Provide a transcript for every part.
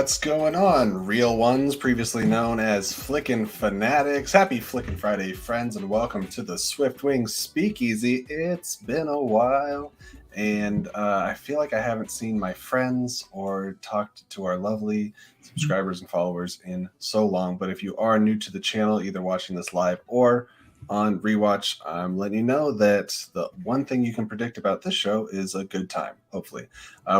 What's going on, real ones, previously known as Flickin' Fanatics? Happy Flickin' Friday, friends, and welcome to the Swiftwing Speakeasy. It's been a while, and I feel like I haven't seen my friends or talked to our lovely subscribers and followers in so long. But if you are new to the channel, either watching this live or on rewatch, I'm letting you know that the one thing you can predict about this show is a good time, hopefully.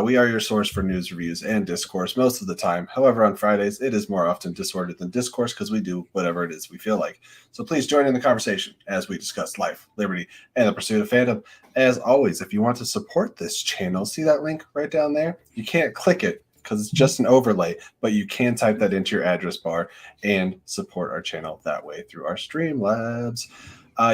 We are your source for news, reviews, and discourse most of the time. However, on Fridays, it is more often disordered than discourse because we do whatever it is we feel like. So please join in the conversation as we discuss life, liberty, and the pursuit of fandom. As always, if you want to support this channel, see that link right down there? You can't click it because it's just an overlay, but you can type that into your address bar and support our channel that way through our Streamlabs.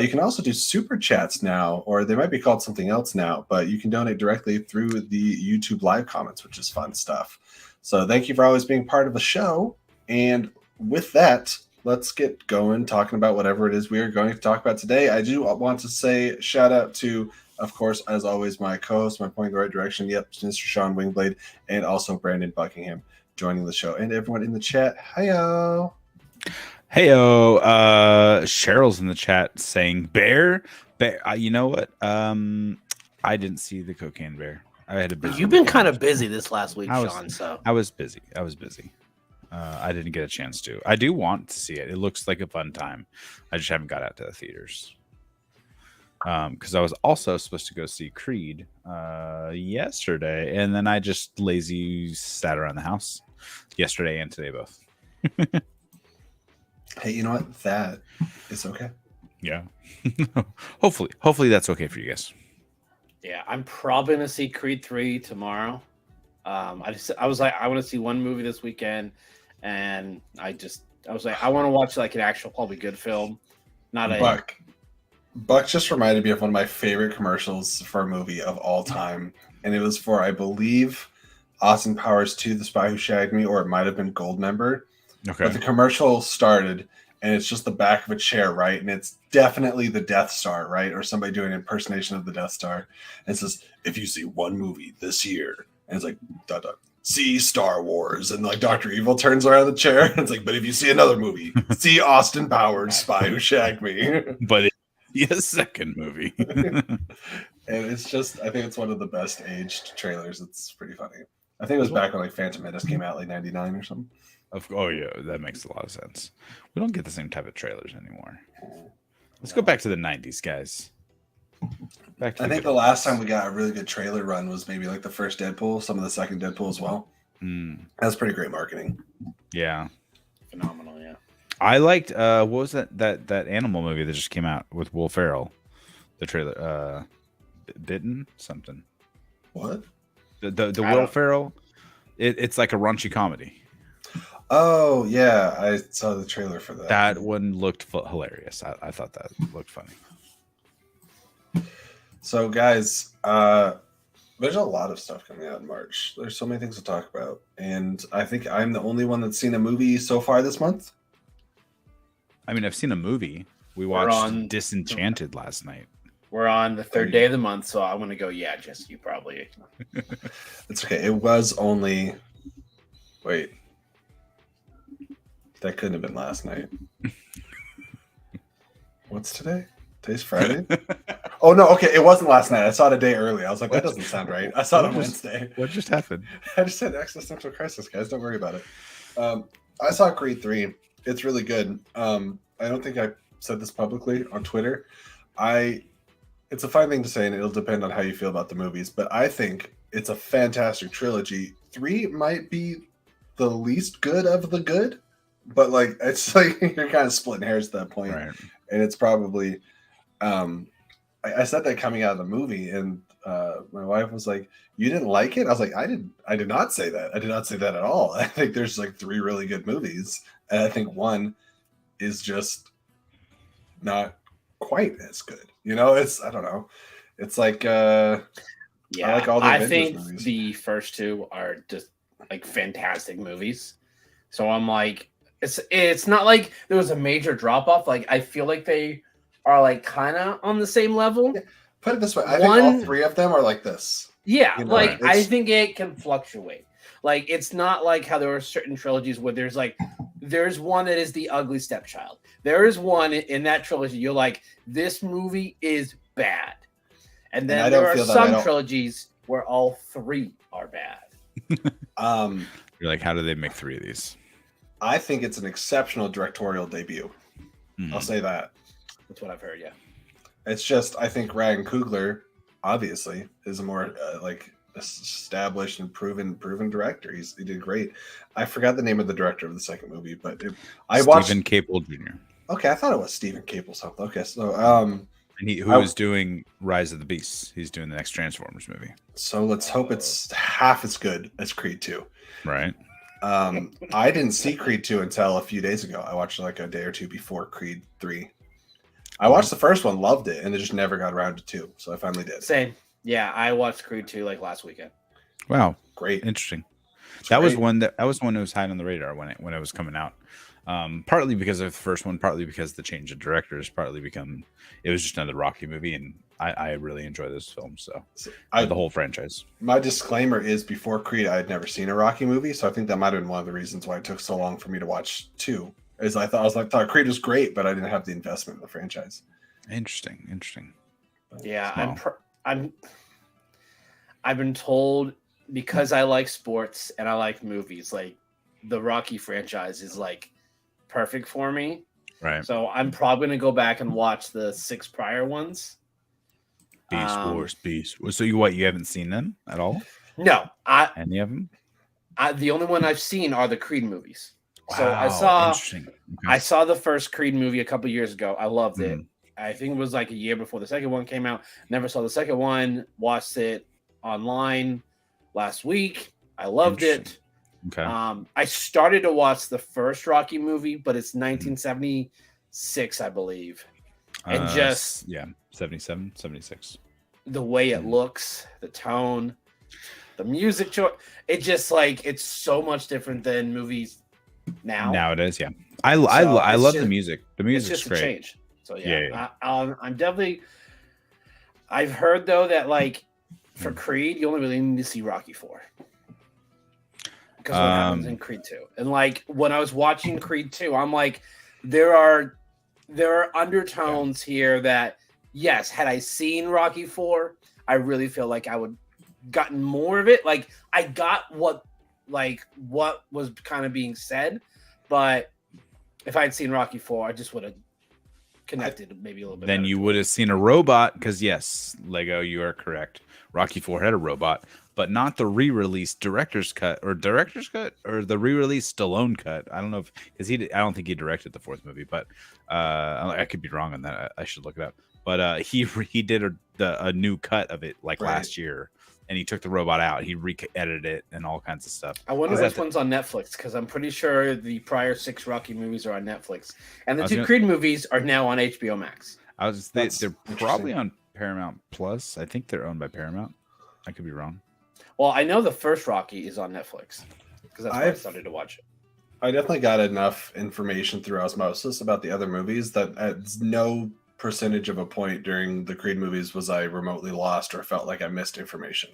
You can also do super chats now, or they might be called something else now, but you can donate directly through the YouTube live comments, which is fun stuff. So thank you for always being part of the show. And with that, let's get going talking about whatever it is we are going to talk about today. I do want to say shout out to, of course, as always, my co-host, my point in the right direction. Yep, Mr. Sean Wingblade, and also Brandon Buckingham joining the show, and everyone in the chat. Hiyo. Heyo, Cheryl's in the chat saying bear. You know what? I didn't see the cocaine bear. I had a busy. You've been kind of busy this last week, Sean. So I was busy. I didn't get a chance to. I do want to see it. It looks like a fun time. I just haven't got out to the theaters. Because I was also supposed to go see Creed yesterday, and then I just lazy sat around the house yesterday and today both. Hey, you know what? That is okay. Yeah. Hopefully that's okay for you guys. yeah, I'm probably gonna see Creed 3 tomorrow. I was like, I want to see one movie this weekend, and I was like, I want to watch like an actual probably good film, not a. Buck just reminded me of one of my favorite commercials for a movie of all time, and it was for, I believe, Austin Powers 2: The Spy Who Shagged Me, or it might have been Goldmember. Okay. But the commercial started, and it's just the back of a chair, right? And it's definitely the Death Star, right? Or somebody doing an impersonation of the Death Star. And it says, if you see one movie this year, and it's like, see Star Wars. And like Dr. Evil turns around the chair, and it's like, but if you see another movie, see Austin Powers, Spy Who Shagged Me. But it's a second movie. And it's just, I think it's one of the best aged trailers. It's pretty funny. I think it was back when like Phantom Menace came out, like 99 or something. Oh yeah, that makes a lot of sense. We don't get the same type of trailers anymore. Let's go back to the 90s, guys. I think the last time we got a really good trailer run was maybe like the first Deadpool, some of the second Deadpool as well. That's pretty great marketing. Yeah. Phenomenal, yeah. I liked what was that animal movie that just came out with Will Ferrell? The trailer Bitten something. What? The Will Ferrell? It's like a raunchy comedy. Oh, yeah. I saw the trailer for that. That one looked hilarious. I thought that looked funny. So, guys, there's a lot of stuff coming out in March. There's so many things to talk about. And I think I'm the only one that's seen a movie so far this month. I mean, I've seen a movie. We watched Disenchanted last night. We're on the third day of the month, so I'm going to go, yeah, just you probably. It's okay. It was only... Wait. That couldn't have been last night. What's today? Today's Friday? Oh, no. Okay. It wasn't last night. I saw it a day early. I was like, that doesn't sound right. I saw it on Wednesday. What just happened? I just had existential crisis, guys. Don't worry about it. I saw Creed 3. It's really good. I don't think I said this publicly on Twitter. It's a fine thing to say, and it'll depend on how you feel about the movies, but I think it's a fantastic trilogy. 3 might be the least good of the good. But like it's like you're kind of splitting hairs at that point, right. And it's probably. I said that coming out of the movie, and my wife was like, "You didn't like it?" I was like, "I did not say that. I did not say that at all. I think there's like 3 really good movies, and I think one is just not quite as good. You know, I don't know. It's like yeah, I like all the Avengers think movies. The first 2 are just like fantastic movies. So I'm like. It's not like there was a major drop off. Like I feel like they are like kind of on the same level. Yeah. Put it this way, I think all 3 of them are like this. Yeah, you know, like I think it can fluctuate. Like, it's not like how there are certain trilogies where there's one that is the ugly stepchild. There is one in that trilogy you're like, this movie is bad. And then there are some trilogies where all three are bad. You're like, how do they make 3 of these? I think it's an exceptional directorial debut. I'll say that. That's what I've heard, yeah. It's just, I think Ryan Coogler, obviously, is a more established and proven director. He did great. I forgot the name of the director of the second movie, but I watched Stephen Caple Jr. Okay, I thought it was Stephen Caple something. Okay, so and who is doing Rise of the Beasts? He's doing the next Transformers movie. So let's hope it's half as good as Creed 2. Right. I didn't see Creed 2 until a few days ago. I watched like a day or two before Creed 3. I watched the first one, loved it, and it just never got around to 2. So I finally did. Same. Yeah, I watched Creed 2 like last weekend. Wow. Great. Interesting. That was one that was high on the radar when it was coming out. Partly because of the first one, partly because the change of directors, partly because it was just another Rocky movie, and I really enjoy this film. So the whole franchise. My disclaimer is, before Creed, I had never seen a Rocky movie, so I think that might have been one of the reasons why it took so long for me to watch 2. Is I thought Creed was great, but I didn't have the investment in the franchise. Interesting. Yeah, I've been told, because I like sports and I like movies, like the Rocky franchise is like perfect for me. Right. So I'm probably gonna go back and watch the 6 prior ones. Beast Wars. So you haven't seen them at all? No, any of them? The only one I've seen are the Creed movies. Wow, so I saw the first Creed movie a couple years ago. I loved it. I think it was like a year before the second one came out. Never saw the second one. Watched it online last week. I loved it. Okay. I started to watch the first Rocky movie, but it's 1976, I believe. And 77, 76. The way it looks, the tone, the music choice, it just like, it's so much different than movies nowadays. Yeah. I love the music. The music's just great. A change. So yeah. I'm definitely. I've heard though that like for Creed, you only really need to see Rocky 4 because what happens in Creed 2, and like when I was watching Creed 2, I'm like, there are undertones here that, yes, had I seen Rocky 4, I really feel like I would gotten more of it. Like I got what was kind of being said, but if I'd seen Rocky 4, I just would have connected maybe a little bit. Then you would have seen a robot, because yes, Lego, you are correct. Rocky 4 had a robot, but not the re-released director's cut or the re-released Stallone cut. I don't know because I don't think he directed the 4th movie, but I could be wrong on that. I should look it up. But he did a new cut of it last year, and he took the robot out. He re-edited it and all kinds of stuff. I wonder which one's on Netflix, because I'm pretty sure the prior 6 Rocky movies are on Netflix, and the 2 Creed movies are now on HBO Max. They're probably on Paramount Plus. I think they're owned by Paramount. I could be wrong. Well, I know the first Rocky is on Netflix because that's why I started to watch it. I definitely got enough information through osmosis about the other movies that at no percentage of a point during the Creed movies was I remotely lost or felt like I missed information.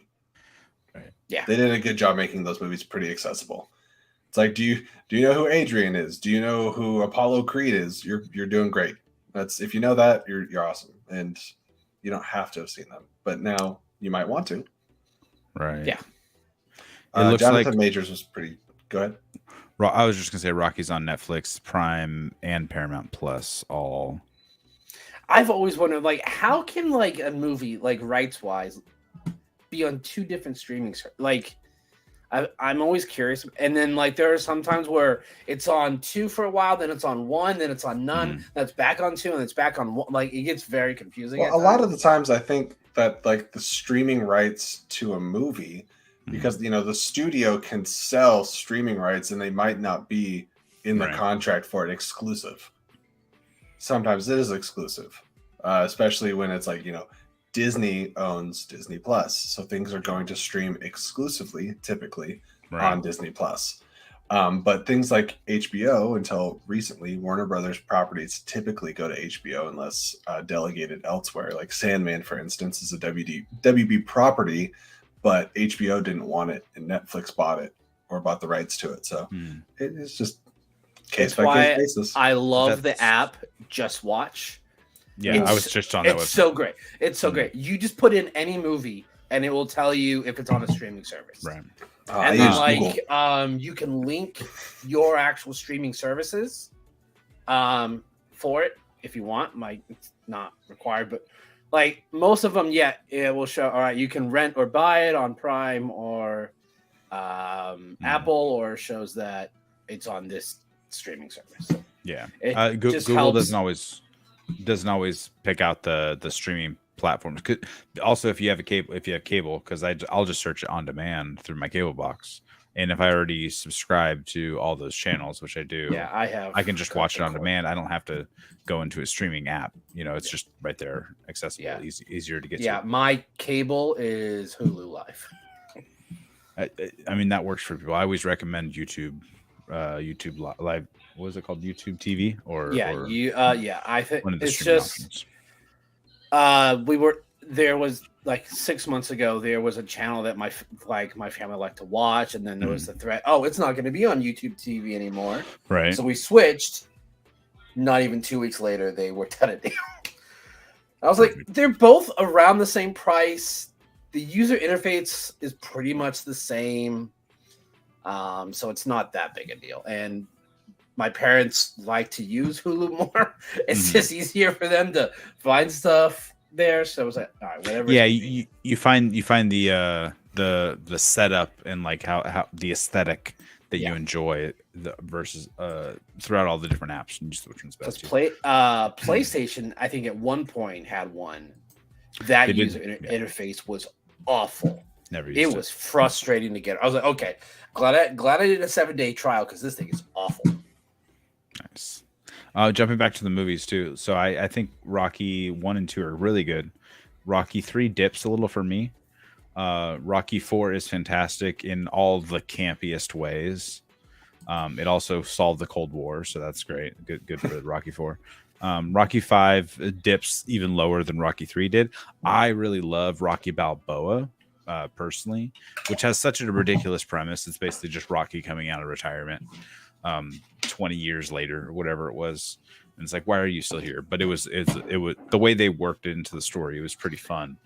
Right. Yeah. They did a good job making those movies pretty accessible. It's like, do you know who Adrian is? Do you know who Apollo Creed is? You're doing great. That's, if you know that, you're awesome. And you don't have to have seen them, but now you might want to. Right. Yeah. It looks Jonathan like Majors was pretty. Go ahead. I was just gonna say Rocky's on Netflix, Prime, and Paramount Plus. All. I've always wondered, how can a movie rights wise be on 2 different streaming services? I'm always curious. And then there are some times where it's on 2 for a while, then it's on 1, then it's on none, that's back on 2, and it's back on 1. It gets very confusing. Well, a lot of the times I think that the streaming rights to a movie, because the studio can sell streaming rights and they might not be in the contract for it exclusive. Sometimes it is exclusive, especially when it's Disney owns Disney Plus, so things are going to stream exclusively, typically on Disney Plus. But things like HBO, until recently, Warner Brothers properties typically go to HBO unless delegated elsewhere. Like Sandman, for instance, is a WB property, but HBO didn't want it, and Netflix bought it or bought the rights to it. So it's just case by case basis. I love the app Just Watch. Yeah, I was just on that website. It's so great. It's so great. You just put in any movie, and it will tell you if it's on a streaming service. Right. And then, you can link your actual streaming services for it if you want. It's not required, but like most of them, it will show. All right, you can rent or buy it on Prime or Apple, or shows that it's on this streaming service. Yeah, Google helps. doesn't always pick out the streaming platforms. Also, if you have cable, because I'll just search it on demand through my cable box, and if I already subscribe to all those channels, which I do, I can just watch it on demand. I don't have to go into a streaming app. It's just right there, accessible, easier to get to. Yeah, my cable is Hulu Live. I mean, that works for people. I always recommend YouTube Live. What is it called? YouTube TV I think one of the it's streaming just options. There was like 6 months ago, there was a channel that my family liked to watch, and then there was the threat, it's not going to be on YouTube TV anymore. Right. So we switched. Not even 2 weeks later, they were shut it down. I was like, they're both around the same price. The user interface is pretty much the same. So it's not that big a deal. And my parents like to use Hulu more. It's just easier for them to find stuff there. So I was like, all right, whatever. Yeah, you find the setup and like how the aesthetic that you enjoy versus throughout all the different apps, and just which one's best. PlayStation, I think at one point had one that user interface was awful. Never used it. It was frustrating to get. I was like, okay, glad I did a 7-day trial because this thing is awful. Nice. Jumping back to the movies too. So I think Rocky 1 and 2 are really good. Rocky 3 dips a little for me. Rocky 4 is fantastic in all the campiest ways. It also solved the Cold War, so that's great. Good for Rocky 4. Rocky 5 dips even lower than Rocky 3 did. I really love Rocky Balboa, personally, which has such a ridiculous premise. It's basically just Rocky coming out of retirement 20 years later, or whatever it was. And it's like, why are you still here? But it was the way they worked it into the story. It was pretty fun.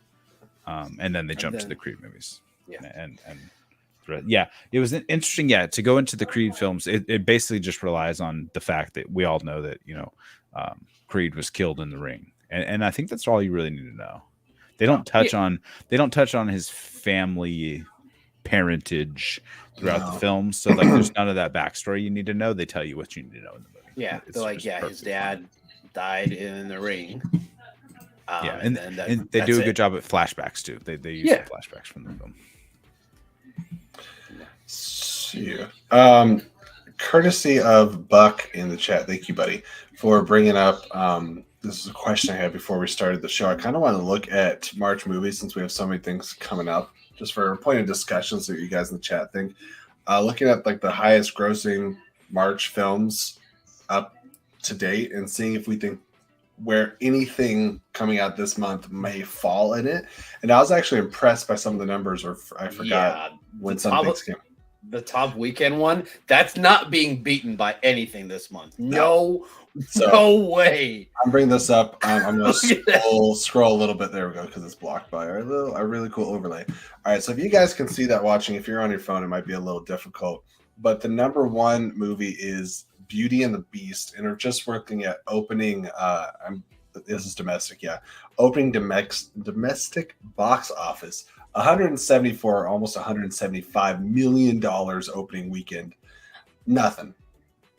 And then they jumped to the Creed movies. It was interesting. To go into the Creed films, it basically just relies on the fact that we all know that Creed was killed in the ring, and I think that's all you really need to know. They don't touch on his family parentage throughout the film, so like there's none of that backstory you need to know. They tell you what you need to know in the movie. Yeah, they're like, his dad died in the ring. And they do a good job at flashbacks too. They use the flashbacks from the film. Courtesy of Buck in the chat, thank you, buddy, for bringing up. This is a question I had before we started the show. I kind of want to look at March movies since we have so many things coming up, just for a point of discussion. So you guys in the chat think, looking at like the highest grossing March films up to date, and seeing if we think where anything coming out this month may fall in it. And I was actually impressed by some of the numbers, or I forgot when some things came. The top weekend one, that's not being beaten by anything this month. No way. I'm bringing this up. I'm going to scroll a little bit. There we go, because it's blocked by a really cool overlay. All right, so if you guys can see that watching, if you're on your phone, it might be a little difficult. But the number one movie is Beauty and the Beast, and we're just working at opening. This is domestic, opening domestic box office. 174, almost 175 million dollars opening weekend. Nothing.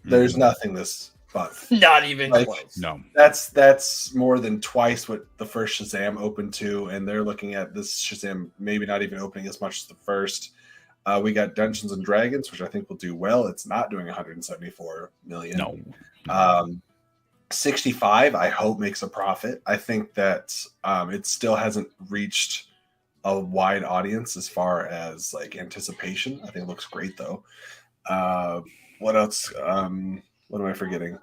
There's nothing this month. Not even close. No. That's more than twice what the first Shazam opened to, and they're looking at this Shazam maybe not even opening as much as the first. We got Dungeons and Dragons, which I think will do well. It's not doing 174 million. No. 65, I hope, makes a profit. I think that it still hasn't reached a wide audience as far as like anticipation. I think it looks great though. What else? What am I forgetting?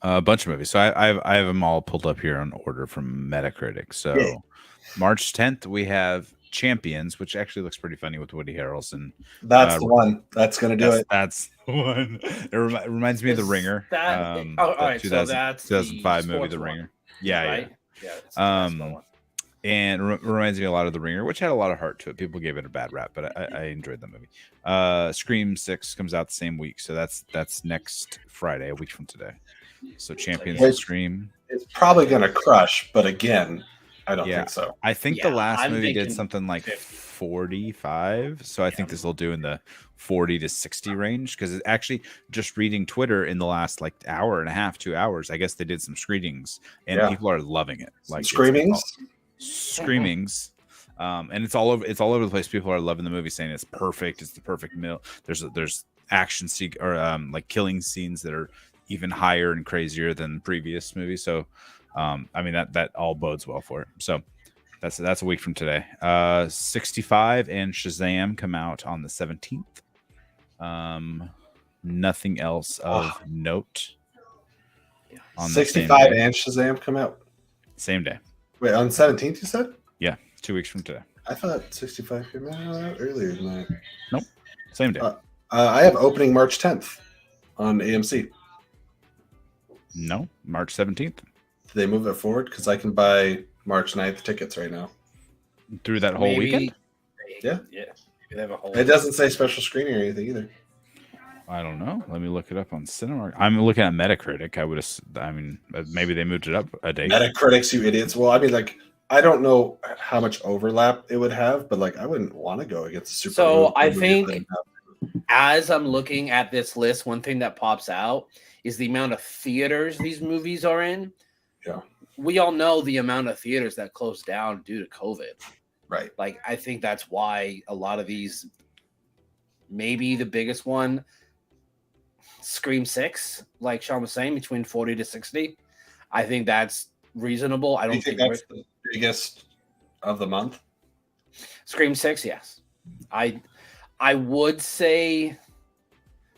A bunch of movies. So I have them all pulled up here on order from Metacritic. So March 10th, we have Champions, which actually looks pretty funny with Woody Harrelson. That's the one. That's going to do it. That's the one. It reminds me of The Ringer. All right, so that's 2005 the movie, The sports Ringer. one, Yeah, right? yeah. It's the basketball one. And reminds me a lot of The Ringer, which had a lot of heart to it. People gave it a bad rap, but I enjoyed the movie. Scream 6 comes out the same week, so that's next Friday, a week from today. So Champions and Scream. It's probably going to crush, but again, I don't think so. I think the last movie did something like 45, so I think this will do in the 40 to 60 range, because it's actually, just reading Twitter in the last like hour and a half, 2 hours, I guess they did some screenings and people are loving it. Like screamings. And it's all over the place. People are loving the movie, saying it's perfect, it's the perfect meal. There's action like killing scenes that are even higher and crazier than previous movies. So I mean that all bodes well for it. So that's a week from today. 65 and Shazam come out on the 17th. Nothing else of note. On 65 and Shazam come out same day. Wait, on 17th you said? Yeah, 2 weeks from today. I thought 65 came out earlier than that. Nope, same day. I have opening March 10th on AMC. No, March 17th. Did they move it forward? Because I can buy March 9th tickets right now. Through that whole weekend? Yeah. They have a whole. It doesn't say special screening or anything either. I don't know. Let me look it up on Cinemark. I'm looking at Metacritic. I mean, maybe they moved it up a day. Metacritics, you idiots. Well, I mean, like, I don't know how much overlap it would have, but like, I wouldn't want to go against Super. So I think, as I'm looking at this list, one thing that pops out is the amount of theaters these movies are in. Yeah. We all know the amount of theaters that closed down due to COVID. Right. Like, I think that's why a lot of these, maybe the biggest one, Scream 6, like Sean was saying, between 40 to 60. I think that's reasonable. I don't think that's the biggest of the month. Scream 6, yes. I would say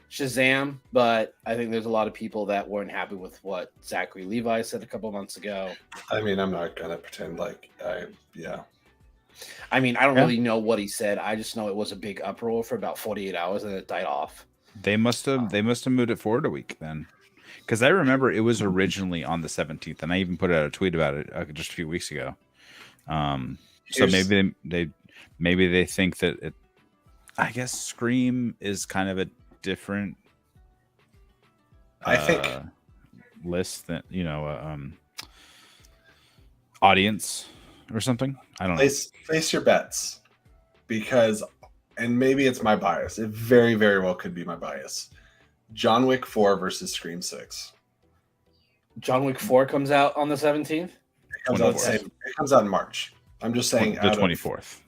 Shazam, but I think there's a lot of people that weren't happy with what Zachary Levi said a couple months ago. I mean, I'm not gonna pretend like I mean, I don't really know what he said. I just know it was a big uproar for about 48 hours and it died off. They must have moved it forward a week then, because I remember it was originally on the 17th, and I even put out a tweet about it just a few weeks ago. So maybe they think that it. I guess Scream is kind of a different. I think list that audience or something. I don't know. Place your bets, because. And maybe it's my bias. It very, very well could be my bias. John Wick 4 versus Scream 6. John Wick 4 comes out on the 17th? It comes out in March. I'm just saying the 24th.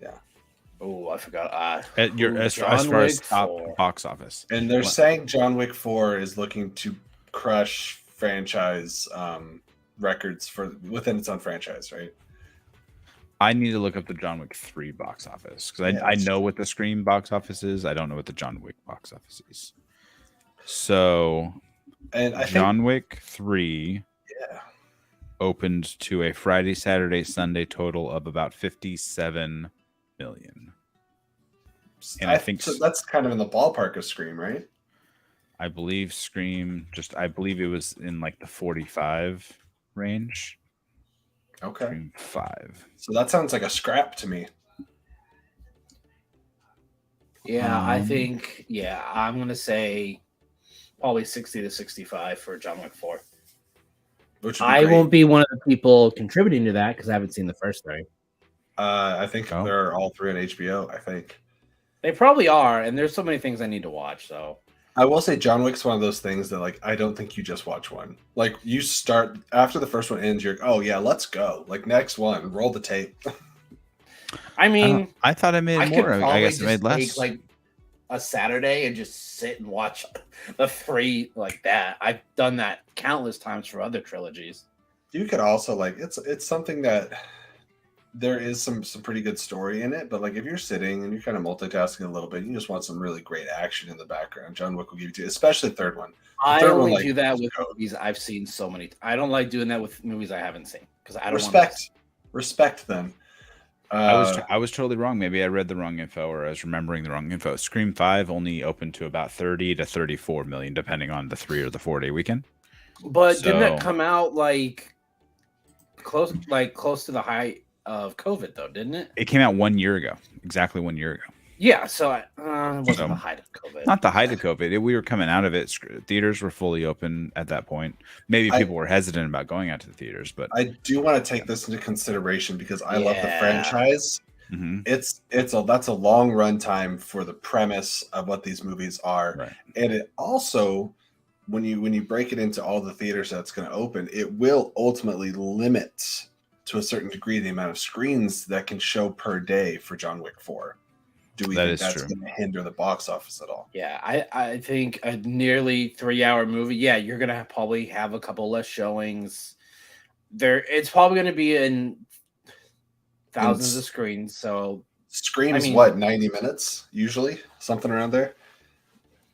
Yeah. Oh, I forgot. As far as top box office. And they're saying John Wick 4 is looking to crush franchise records within its own franchise, right? I need to look up the John Wick 3 box office, because I know what the Scream box office is. I don't know what the John Wick box office is. So, and I John Wick 3 yeah, opened to a Friday, Saturday, Sunday total of about 57 million. And I think so that's kind of in the ballpark of Scream, right? I believe Scream I believe it was in like the 45 range. Okay. Scream 5. So that sounds like a scrap to me. Yeah, I think, I'm going to say probably 60 to 65 for John Wick 4. I won't be one of the people contributing to that because I haven't seen the first three. I think they're all three on HBO, I think. They probably are, and there's so many things I need to watch, so. I will say John Wick's one of those things that, like, I don't think you just watch one. Like, you start, after the first one ends, you're like, oh, yeah, let's go. Like, next one, roll the tape. I mean, I thought I made more. I guess I made less. Take, like, a Saturday and just sit and watch the three like that. I've done that countless times for other trilogies. You could also, like, it's something that there is some pretty good story in it, but like if you're sitting and you're kind of multitasking a little bit, you just want some really great action in the background. John Wick will give you two, especially the third one. I only do that with movies I've seen so many. I don't like doing that with movies I haven't seen because I don't respect them. I was totally wrong. Maybe I read the wrong info, or I was remembering the wrong info. Scream 5 only opened to about 30 to 34 million, depending on the 3 or the 4 day weekend. But didn't that come out like close to the height of COVID though? Didn't it? It came out 1 year ago, exactly 1 year ago. Yeah, so it wasn't the height of COVID. Not the height of COVID. We were coming out of it. Theaters were fully open at that point. Maybe people were hesitant about going out to the theaters, but I do want to take this into consideration because I love the franchise. Mm-hmm. That's a long run time for the premise of what these movies are, right. And it also, when you break it into all the theaters that's going to open, it will ultimately limit to a certain degree the amount of screens that can show per day for John Wick 4. Do we think that's going to hinder the box office at all? Yeah, I think a nearly 3-hour movie. Yeah, you're going to probably have a couple less showings. It's probably going to be in thousands of screens. So Scream's what, 90 minutes usually, something around there.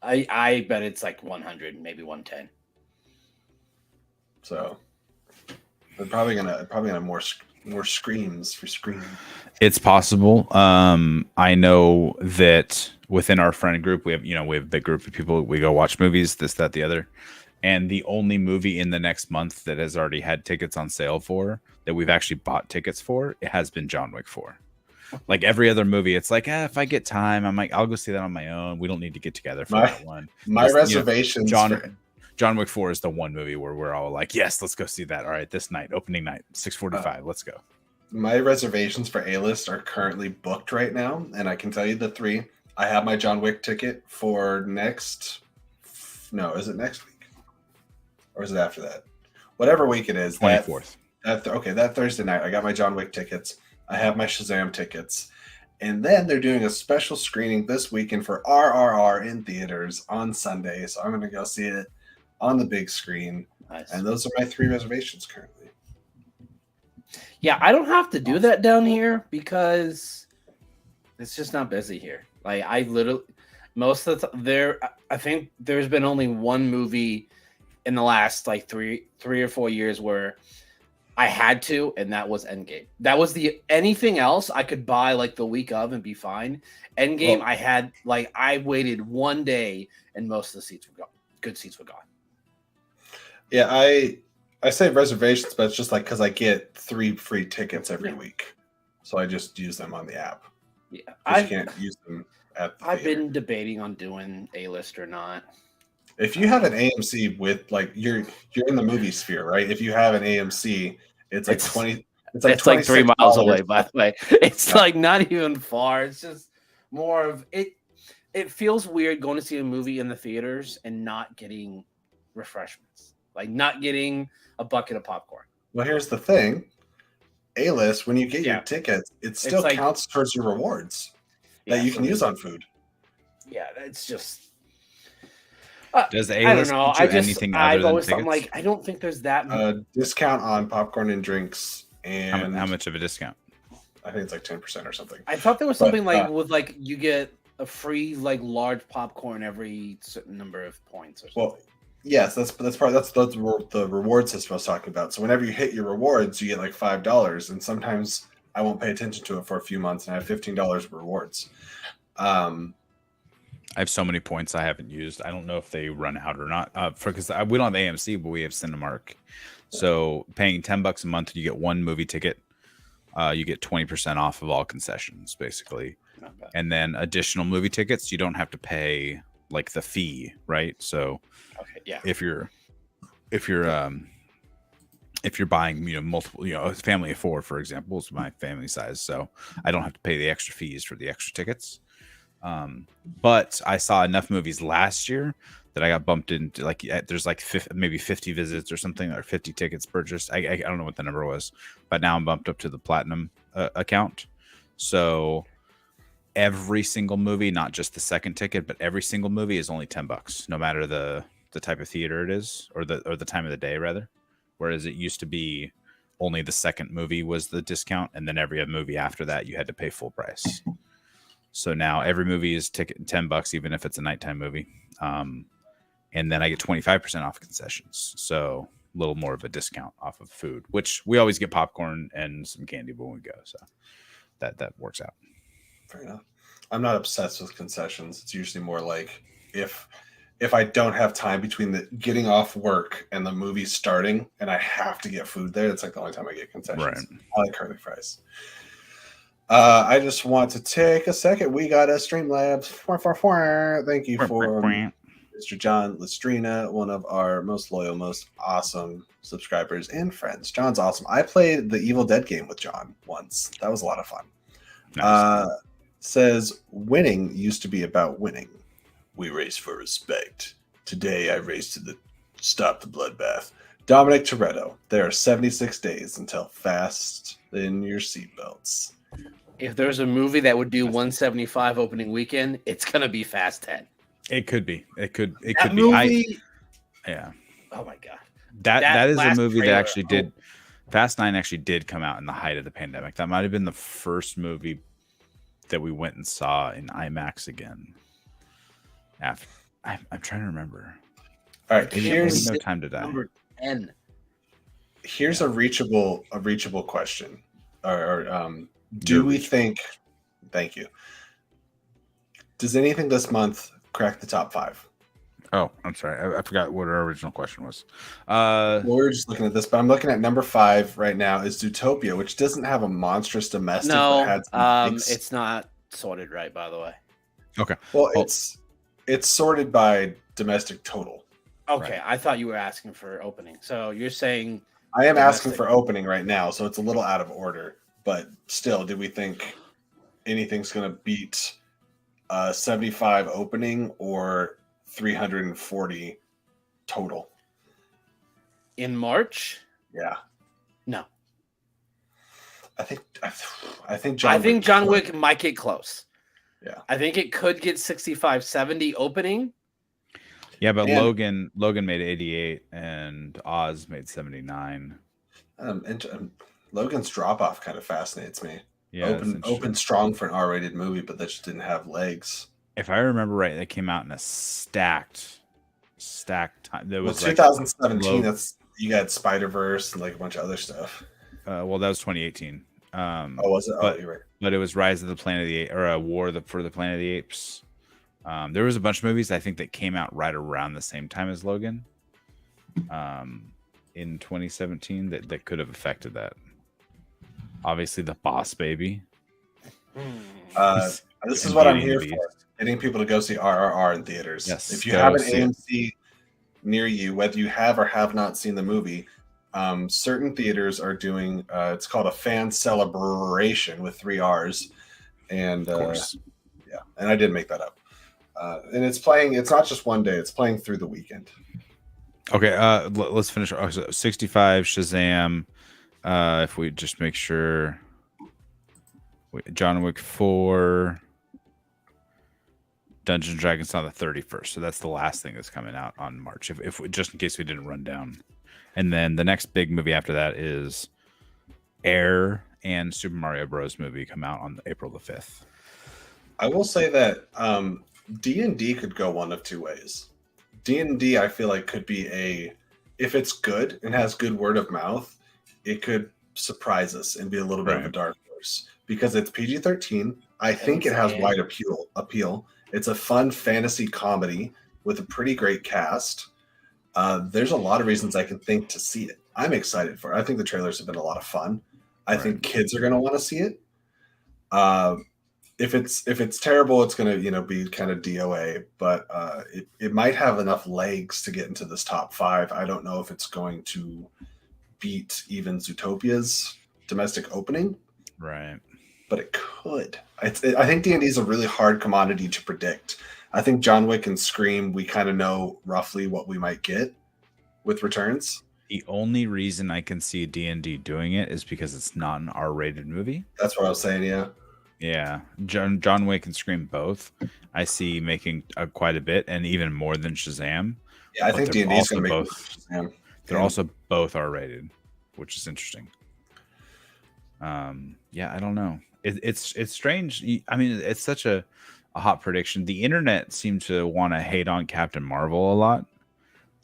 I bet it's like 100, maybe 110. So they're probably gonna have more screams for Scream. It's possible. I know that within our friend group, we have a big group of people. We go watch movies, this, that, the other. And the only movie in the next month that has already had tickets on sale for, that we've actually bought tickets for, it has been John Wick 4. Like every other movie, it's like, if I get time, I'll go see that on my own. We don't need to get together for that one. My reservations. John Wick 4 is the one movie where we're all like, yes, let's go see that. All right, this night, opening night, 6:45, let's go. My reservations for A-List are currently booked right now, and I can tell you the 3. I have my John Wick ticket for is it next week? Or is it after that? Whatever week it is. 24th. That Thursday night, I got my John Wick tickets. I have my Shazam tickets. And then they're doing a special screening this weekend for RRR in theaters on Sunday. So I'm going to go see it on the big screen. Nice. And those are my 3 reservations currently. Yeah, I don't have to do that down here because it's just not busy here. Like I literally, most of I think there's been only one movie in the last like three or 4 years where I had to, and that was Endgame. That was anything else I could buy like the week of and be fine. Endgame, I waited 1 day and most of the seats were gone. Good seats were gone. Yeah, I say reservations, but it's just like because I get 3 free tickets every week, so I just use them on the app. Yeah, I can't use them at the I've theater. been debating on doing A-List or not. If you have an AMC with you're in the movie sphere, right? If you have an AMC, it's like 20. It's like 3 miles away. By the way, it's like not even far. It's just more of it. It feels weird going to see a movie in the theaters and not getting refreshments, like not getting a bucket of popcorn. Well, here's the thing. A-List, when you get your tickets, it still counts towards your rewards that you can use on food. Yeah, it's just. Does A-List do anything other than tickets? I don't think there's that discount on popcorn and drinks. And how much of a discount? I think it's like 10% or something. I thought there was something with you get a free large popcorn every certain number of points or something. Well, yes, that's the rewards system I was talking about. So whenever you hit your rewards, you get like $5, and sometimes I won't pay attention to it for a few months, and I have $15 rewards. I have so many points I haven't used. I don't know if they run out or not. Because we don't have AMC, but we have Cinemark. So paying $10 a month, you get 1 movie ticket. You get 20% off of all concessions, basically. And then additional movie tickets, you don't have to pay like the fee, right? So if you're buying multiple, a family of 4, for example, is my family size, so I don't have to pay the extra fees for the extra tickets. But I saw enough movies last year that I got bumped into there's maybe 50 visits or something, or 50 tickets purchased. I don't know what the number was, but now I'm bumped up to the platinum account. So every single movie, not just the second ticket, but every single movie is only $10, no matter the type of theater it is, or the time of the day rather. Whereas it used to be only the second movie was the discount, and then every movie after that you had to pay full price. So now every movie is $10, even if it's a nighttime movie. And then I get 25% off concessions. So a little more of a discount off of food, which we always get popcorn and some candy when we go. So that works out. Fair enough. I'm not obsessed with concessions. It's usually more like if I don't have time between the getting off work and the movie starting and I have to get food there, it's like the only time I get concessions. Right. I like curly fries. I just want to take a second. We got a Streamlabs. Thank you for Mr. John Lestrina, one of our most loyal, most awesome subscribers and friends. John's awesome. I played the Evil Dead game with John once. That was a lot of fun. Nice. Says winning used to be about winning. We race for respect. Today I race to stop the bloodbath. Dominic Toretto. There are 76 days until fast in your seatbelts. If there's a movie that would do 175 opening weekend, it's gonna be Fast 10. It could be. It could movie, be. Yeah. Oh my god. That is a movie trailer, that actually did. Fast 9 actually did come out in the height of the pandemic. That might have been the first movie that we went and saw in IMAX again. After I'm trying to remember. All right, here's No Time to Die. Number 10. Here's a reachable question. Do we think? Thank you. Does anything this month crack the top 5? Oh, I'm sorry. I forgot what our original question was. Well, we were just looking at this, but I'm looking at number 5 right now is Zootopia, which doesn't have a monstrous domestic. No, but had it's not sorted right, by the way. Okay. Well, it's sorted by domestic total. Okay, Right. I thought you were asking for opening. So you're saying I am asking domestic. for opening right now, so it's a little out of order. But still, do we think anything's going to beat 75 opening or 340 total? In March? Yeah. No. I think John Wick might get close. Yeah. I think it could get 65, 70 opening. Yeah, but And- Logan made 88 and Oz made 79. Logan's drop off kind of fascinates me. Yeah, open strong for an R-rated movie, but that just didn't have legs. If I remember right, they came out in a stacked time. There was 2017. That's you got Spider-Verse and like a bunch of other stuff. Well, that was 2018. Was it? But, you're right. But it was Rise of the Planet of the Apes, or a War for the Planet of the Apes. There was a bunch of movies I think that came out right around the same time as Logan. In 2017, that could have affected that. Obviously, The Boss Baby. This is what I'm here for. Getting people to go see RRR in theaters. Yes, if you have an AMC near you, whether you have or have not seen the movie, certain theaters are doing. It's called a fan celebration with 3 R's, and Of course. yeah, and I did make that up. And it's playing. It's not just one day. It's playing through the weekend. Okay, let's finish. 65 Shazam. If we just make sure, John Wick 4, Dungeons and Dragons on the 31st. So that's the last thing that's coming out on March. If we, just in case we didn't run down, and then the next big movie after that is Air and Super Mario Bros. Movie come out on April the 5th. I will say that D&D could go one of two ways. D&D, I feel like, could be if it's good and has good word of mouth, it could surprise us and be a little bit of a dark horse because it's PG-13. I think it has wide appeal. It's a fun fantasy comedy with a pretty great cast. There's a lot of reasons I can think to see it. I'm excited for it. I think the trailers have been a lot of fun. I think kids are going to want to see it. If it's terrible, it's going to be kind of DOA, but it might have enough legs to get into this top 5. I don't know if it's going to beat even Zootopia's domestic opening, right? But it could. I think D&D is a really hard commodity to predict. I think John Wick and Scream, we kind of know roughly what we might get with returns. The only reason I can see D&D doing it is because it's not an R-rated movie. That's what I was saying. Yeah, John Wick and Scream both. I see making quite a bit, and even more than Shazam. Yeah, I think D&D is going to make both. Shazam. They're also both R-rated, which is interesting. Yeah, I don't know. It's strange. I mean, it's such a hot prediction. The internet seemed to want to hate on Captain Marvel a lot,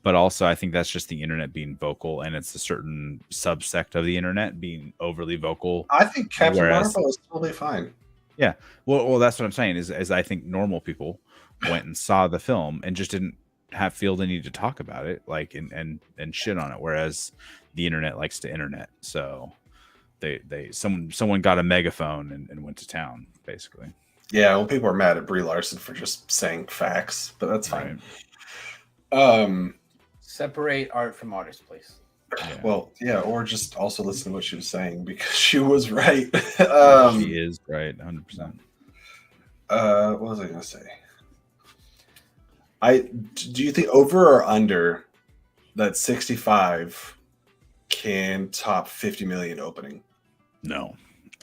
But also, I think that's just the internet being vocal, and it's a certain subsect of the internet being overly vocal. I think Captain Whereas- Marvel is totally fine. Yeah, well, that's what I'm saying. Is I think normal people went and saw the film and just didn't feel the need to talk about it, like and shit on it. Whereas the internet likes to internet, so someone got a megaphone and went to town, basically. Yeah, well, people are mad at Brie Larson for just saying facts, but that's fine. Right. Separate art from artist, please. Yeah. Well, yeah, or just also listen to what she was saying because she was right. She is right, 100%. What was I gonna say? Do you think over or under that 65 can top 50 million opening? No.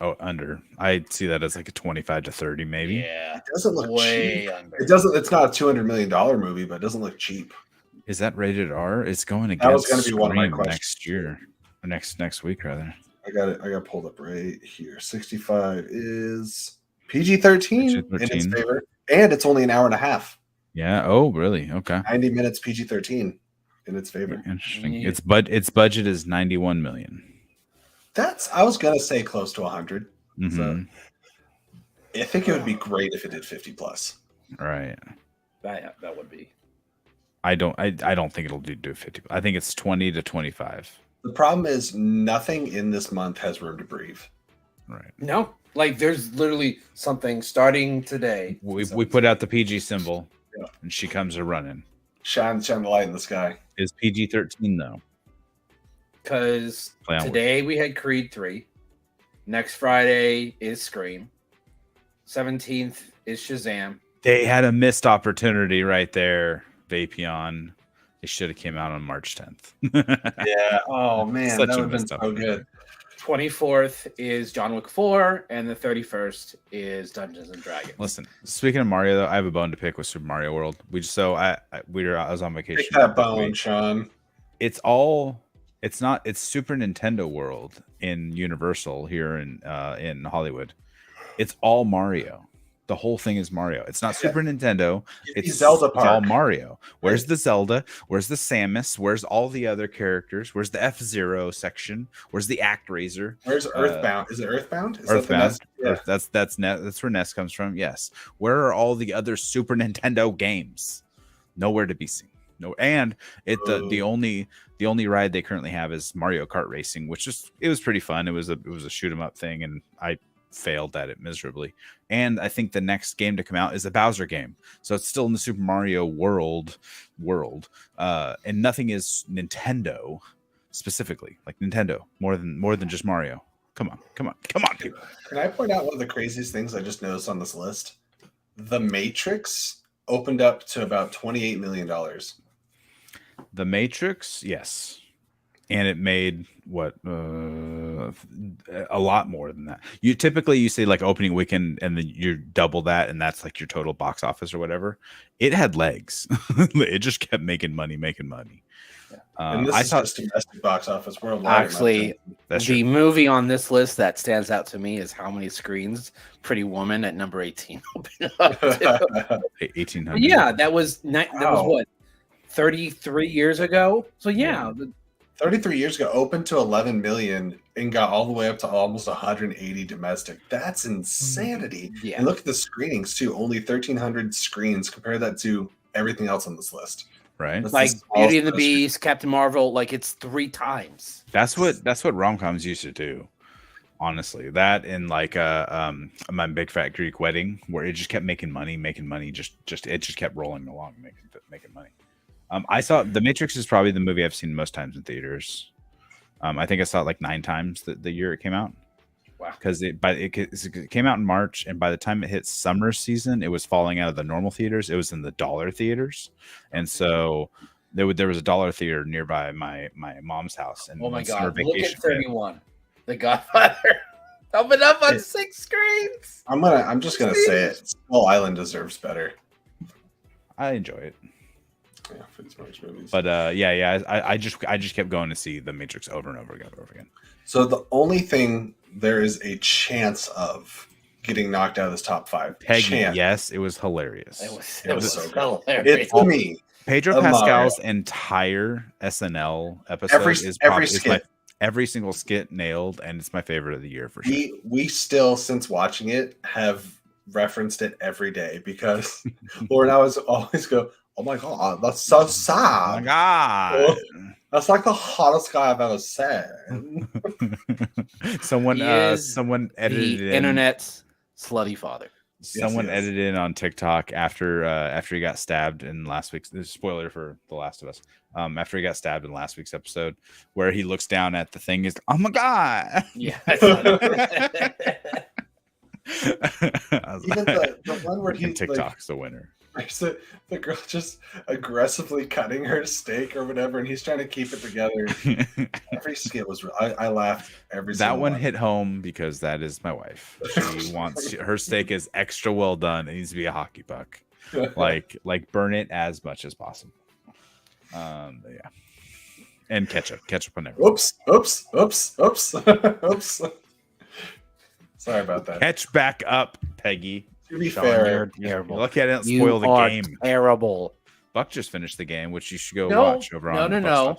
Oh, under. I see that as like a 25 to 30, maybe. Yeah, It doesn't look way cheap. under. It doesn't. It's not a $200 million movie, but it doesn't look cheap. Is that rated R? It's going That was against gonna be one of my Scream questions. next year, or next week rather. I got it. I got pulled up right here. 65 is PG-13 in its favor, and it's only an hour and a half. Yeah. Oh, really? Okay. 90 minutes PG-13 in its favor. Interesting. Yeah. Its budget is 91 million. I was gonna say close to 100. Mhm. So I think it would be great if it did 50 plus. Right. That would be. I don't think it'll do 50. I think it's 20 to 25. The problem is nothing in this month has room to breathe. Right. No, like there's literally something starting today. We put out the PG symbol, Yeah. and she comes a running. Shine the light in the sky. Is PG-13 though? Because Play on today we had Creed 3. Next Friday is Scream. 17th is Shazam. They had a missed opportunity right there, Vapion. It should have came out on March 10th. Yeah. Oh man, Such that a would have been missed so opportunity. good. 24th is John Wick 4, and the 31st is Dungeons and Dragons. Listen, speaking of Mario, though, I have a bone to pick with Super Mario World. I was on vacation. Take that this bone, week. Sean. It's Super Nintendo World in Universal here in Hollywood. It's all Mario. The whole thing is Mario. It's not Super Nintendo. It's Zelda It's all Park. Mario. Where's the Zelda? Where's the Samus? Where's all the other characters? Where's the F-Zero section? Where's the ActRaiser? Where's Earthbound? Is it Earthbound? Is Earthbound. Yeah. That's where NES comes from. Yes. Where are all the other Super Nintendo games? Nowhere to be seen. No, and the only ride they currently have is Mario Kart Racing, which it was pretty fun. It was a shoot 'em up thing, and I failed at it miserably. And I think the next game to come out is a Bowser game, so it's still in the Super Mario world, and nothing is Nintendo specifically, like Nintendo more than just Mario. Come on, people. Can I point out one of the craziest things I just noticed on this list? The Matrix opened up to about $28 million. The Matrix, yes. And it made a lot more than that. You say like opening weekend, and then you double that, and that's like your total box office or whatever. It had legs. It just kept making money. And this is just domestic box office worldwide. Actually, That's the true. movie on this list that stands out to me is how many screens Pretty Woman at number 18 opened up to. 1800. Yeah, that was was Wow. what, 33 years ago. So yeah, 33 years ago, opened to 11 million and got all the way up to almost 180 domestic. That's insanity. yeah. And look at the screenings too. Only 1,300 screens. Compare that to everything else on this list. Right. That's Like the smallest Beauty and the amount of screens. Beast, Captain Marvel, like it's 3 times. That's what rom-coms used to do. Honestly, that and like My Big Fat Greek Wedding, where it just kept making money, just it just kept rolling along, making money. I saw The Matrix is probably the movie I've seen most times in theaters. I think I saw it like 9 times the year it came out. Wow. Because it came out in March, and by the time it hit summer season, it was falling out of the normal theaters. It was in the dollar theaters, and so there was a dollar theater nearby my mom's house. And Oh my when summer God! Look at vacation hit- 31. The Godfather. Open up on 6 screens. I'm just gonna say it. Skull Island deserves better. I enjoy it, Yeah, for these March movies. but I just kept going to see The Matrix over and over again. So the only thing there is a chance of getting knocked out of this top 5. Peggy, Chance. yes, it was hilarious. It was so so good. hilarious. It's me. Pedro Mario. Pascal's entire SNL episode is every single skit nailed, and it's my favorite of the year for sure. We still, since watching it, have referenced it every day because Lauren and I always go, "Oh my god, that's so sad! Oh my god, that's like the hottest guy I've ever seen." someone edited the internet's slutty father. Someone edited in on TikTok after he got stabbed in last week's spoiler for The Last of Us. After he got stabbed in last week's episode, where he looks down at the thing, is oh my god. Yeah. Even the one where he TikTok's the winner. The girl just aggressively cutting her steak or whatever, and he's trying to keep it together. Every skit was. I laughed every. That one hit home because that is my wife. She wants her steak is extra well done. It needs to be a hockey puck, like burn it as much as possible. Yeah, and ketchup on everything. Oops. Sorry about that. Catch back up, Peggy. To be Sean, fair, you're terrible. Look at it, spoil the game. Terrible. Buck just finished the game, which you should go watch over on. No.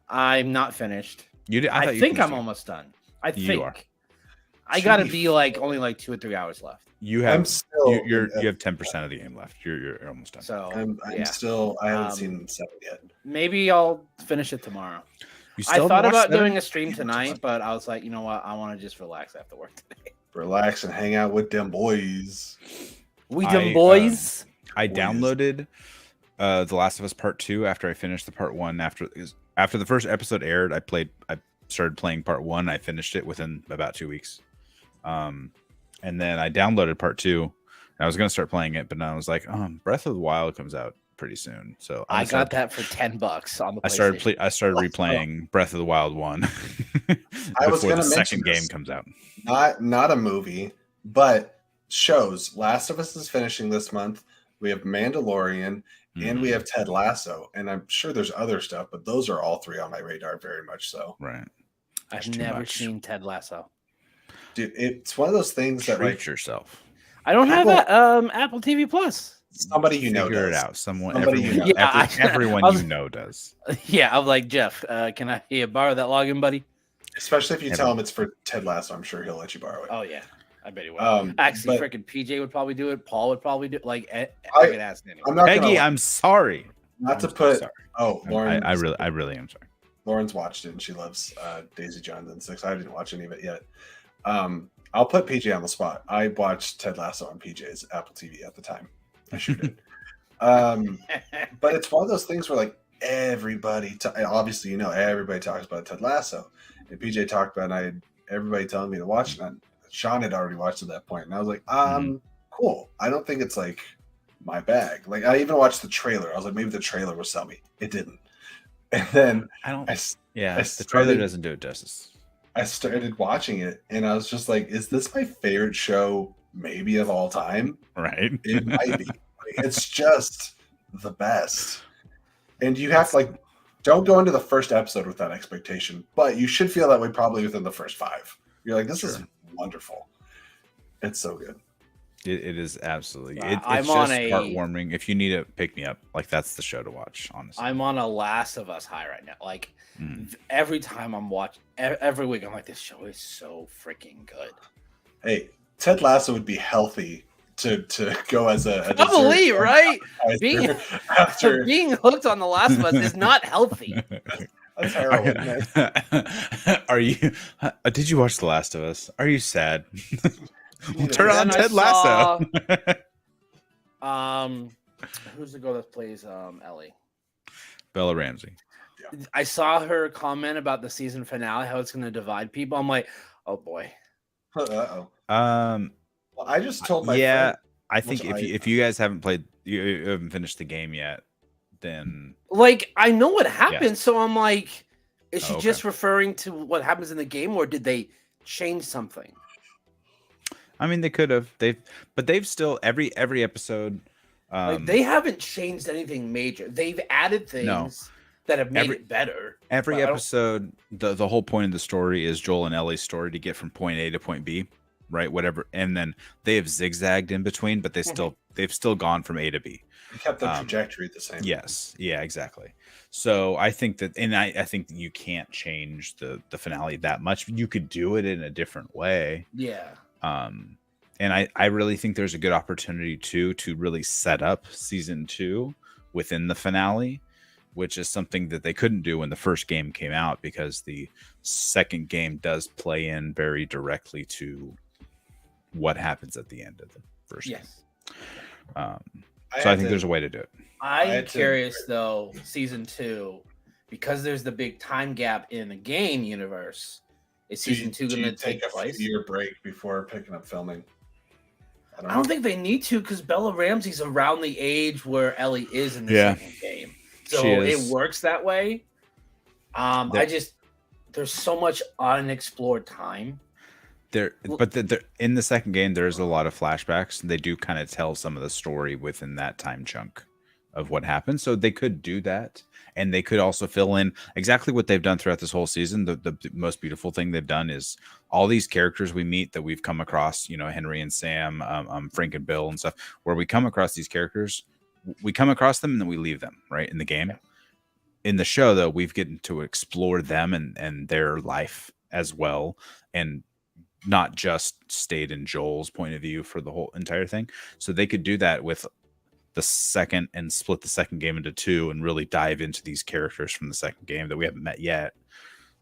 I'm not finished. You did. I think I'm almost done. I think you are. I gotta be only 2 or 3 hours left. You have. I'm still. You have 10% of the game left. You're almost done. So I'm still. I haven't seen 7 yet. Maybe I'll finish it tomorrow. I thought about doing a stream tonight, but I was like, you know what? I want to just relax after work today. Relax and hang out with them boys. Boys. I downloaded The Last of Us Part 2 after I finished the Part 1. After the first episode aired, I started playing Part 1. I finished it within about 2 weeks. And then I downloaded Part 2. And I was going to start playing it, but then I was like, Breath of the Wild comes out pretty soon. So I got that for $10 on the PlayStation. I started replaying Breath of the Wild 1 before the second game comes out. Not a movie, but shows. Last of Us is finishing this month. We have Mandalorian and we have Ted Lasso, and I'm sure there's other stuff, but those are all 3 on my radar very much so. Right. I've never seen Ted Lasso. Dude, it's one of those things that treat yourself. I don't have Apple TV Plus. Somebody you know figure does. it out. Everyone you know does. Yeah, I'm like, Jeff, can I borrow that login, buddy? Especially if you tell him it's for Ted Lasso, I'm sure he'll let you borrow it. Oh yeah, I bet he will. Actually, freaking PJ would probably do it. Paul would probably do it. I could ask anyone. Peggy, I'm sorry. Lauren. I really am sorry. Lauren's watched it and she loves Daisy Jones and 6. I didn't watch any of it yet. I'll put PJ on the spot. I watched Ted Lasso on PJ's Apple TV at the time. I sure did. But it's one of those things where everybody, obviously, everybody talks about Ted Lasso. And PJ talked about it, and everybody telling me to watch it. And Sean had already watched at that point. And I was like, cool. I don't think it's my bag. I even watched the trailer. I was like, maybe the trailer will sell me. It didn't. And then the trailer doesn't do it justice. I started watching it and I was just like, is this my favorite show maybe of all time? Right. It might be. It's just the best. And you have to don't go into the first episode with that expectation, but you should feel that way probably within the first 5. You're like, this is wonderful. It's so good. It is absolutely. It's just heartwarming. If you need to pick me up, that's the show to watch. Honestly, I'm on a Last of Us high right now. Every time I'm watching, every week I'm like, this show is so freaking good. Hey, Ted Lasso would be healthy to go as a probably right. Being hooked on The Last of Us is not healthy. That's terrible. Are you? Did you watch The Last of Us? Are you sad? Turn on Ted Lasso. Who's the girl that plays Ellie? Bella Ramsey. Yeah. I saw her comment about the season finale, how it's going to divide people. I'm like, oh boy. Uh-oh. Well, I just told my friend, I think if you guys haven't played, you haven't finished the game yet, then I know what happened, so I'm like, is she just referring to what happens in the game, or did they change something? I mean, they could have. They've still every episode. They haven't changed anything major. They've added things that have made it better. Every episode, the whole point of the story is Joel and Ellie's story to get from point A to point B. right? Whatever, and then they have zigzagged in between, but they've still gone from A to B. They kept the trajectory the same. Yes, yeah, exactly. So I think that, and I think that you can't change the finale that much. You could do it in a different way. Yeah. And I really think there's a good opportunity to really set up season 2 within the finale, which is something that they couldn't do when the first game came out, because the second game does play in very directly to what happens at the end of the first game. So I think there's a way to do it. I'm curious though, season 2, because there's the big time gap in the game universe. Is season 2 going to take place? A year break before picking up filming? I don't think they need to, because Bella Ramsey's around the age where Ellie is in the second game, so it works that way. There's so much unexplored time. But in the second game, there's a lot of flashbacks, and they do kind of tell some of the story within that time chunk of what happened. So they could do that, and they could also fill in exactly what they've done throughout this whole season. The most beautiful thing they've done is all these characters we meet that we've come across, Henry and Sam, Frank and Bill and stuff, where we come across these characters, we come across them and then we leave them right in the game. In the show, though, we've gotten to explore them and their life as well, and not just stayed in Joel's point of view for the whole entire thing. So they could do that with the second and split the second game into 2 and really dive into these characters from the second game that we haven't met yet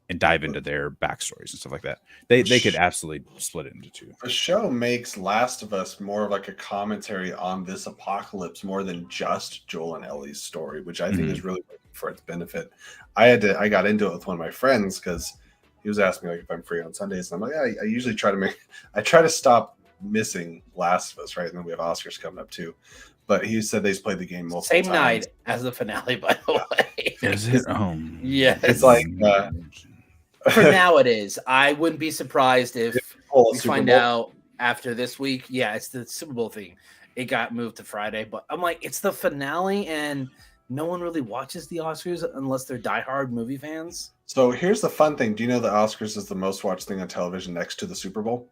and dive into their backstories and stuff like that. They could absolutely split it into 2. The show makes Last of Us more of like a commentary on this apocalypse more than just Joel and Ellie's story, which I think is really for its benefit. I got into it with one of my friends because he was asking me like if I'm free on Sundays, and I'm like, yeah, I usually try to stop missing Last of Us, right? And then we have Oscars coming up too. But he said they've played the game multiple times. Same night as the finale, by the way. Is it? Yes. It's like for now it is. I wouldn't be surprised if we find out after this week. Yeah, it's the Super Bowl thing. It got moved to Friday, but I'm like, it's the finale, and no one really watches the Oscars unless they're diehard movie fans. So here's the fun thing. Do you know the Oscars is the most watched thing on television next to the Super Bowl?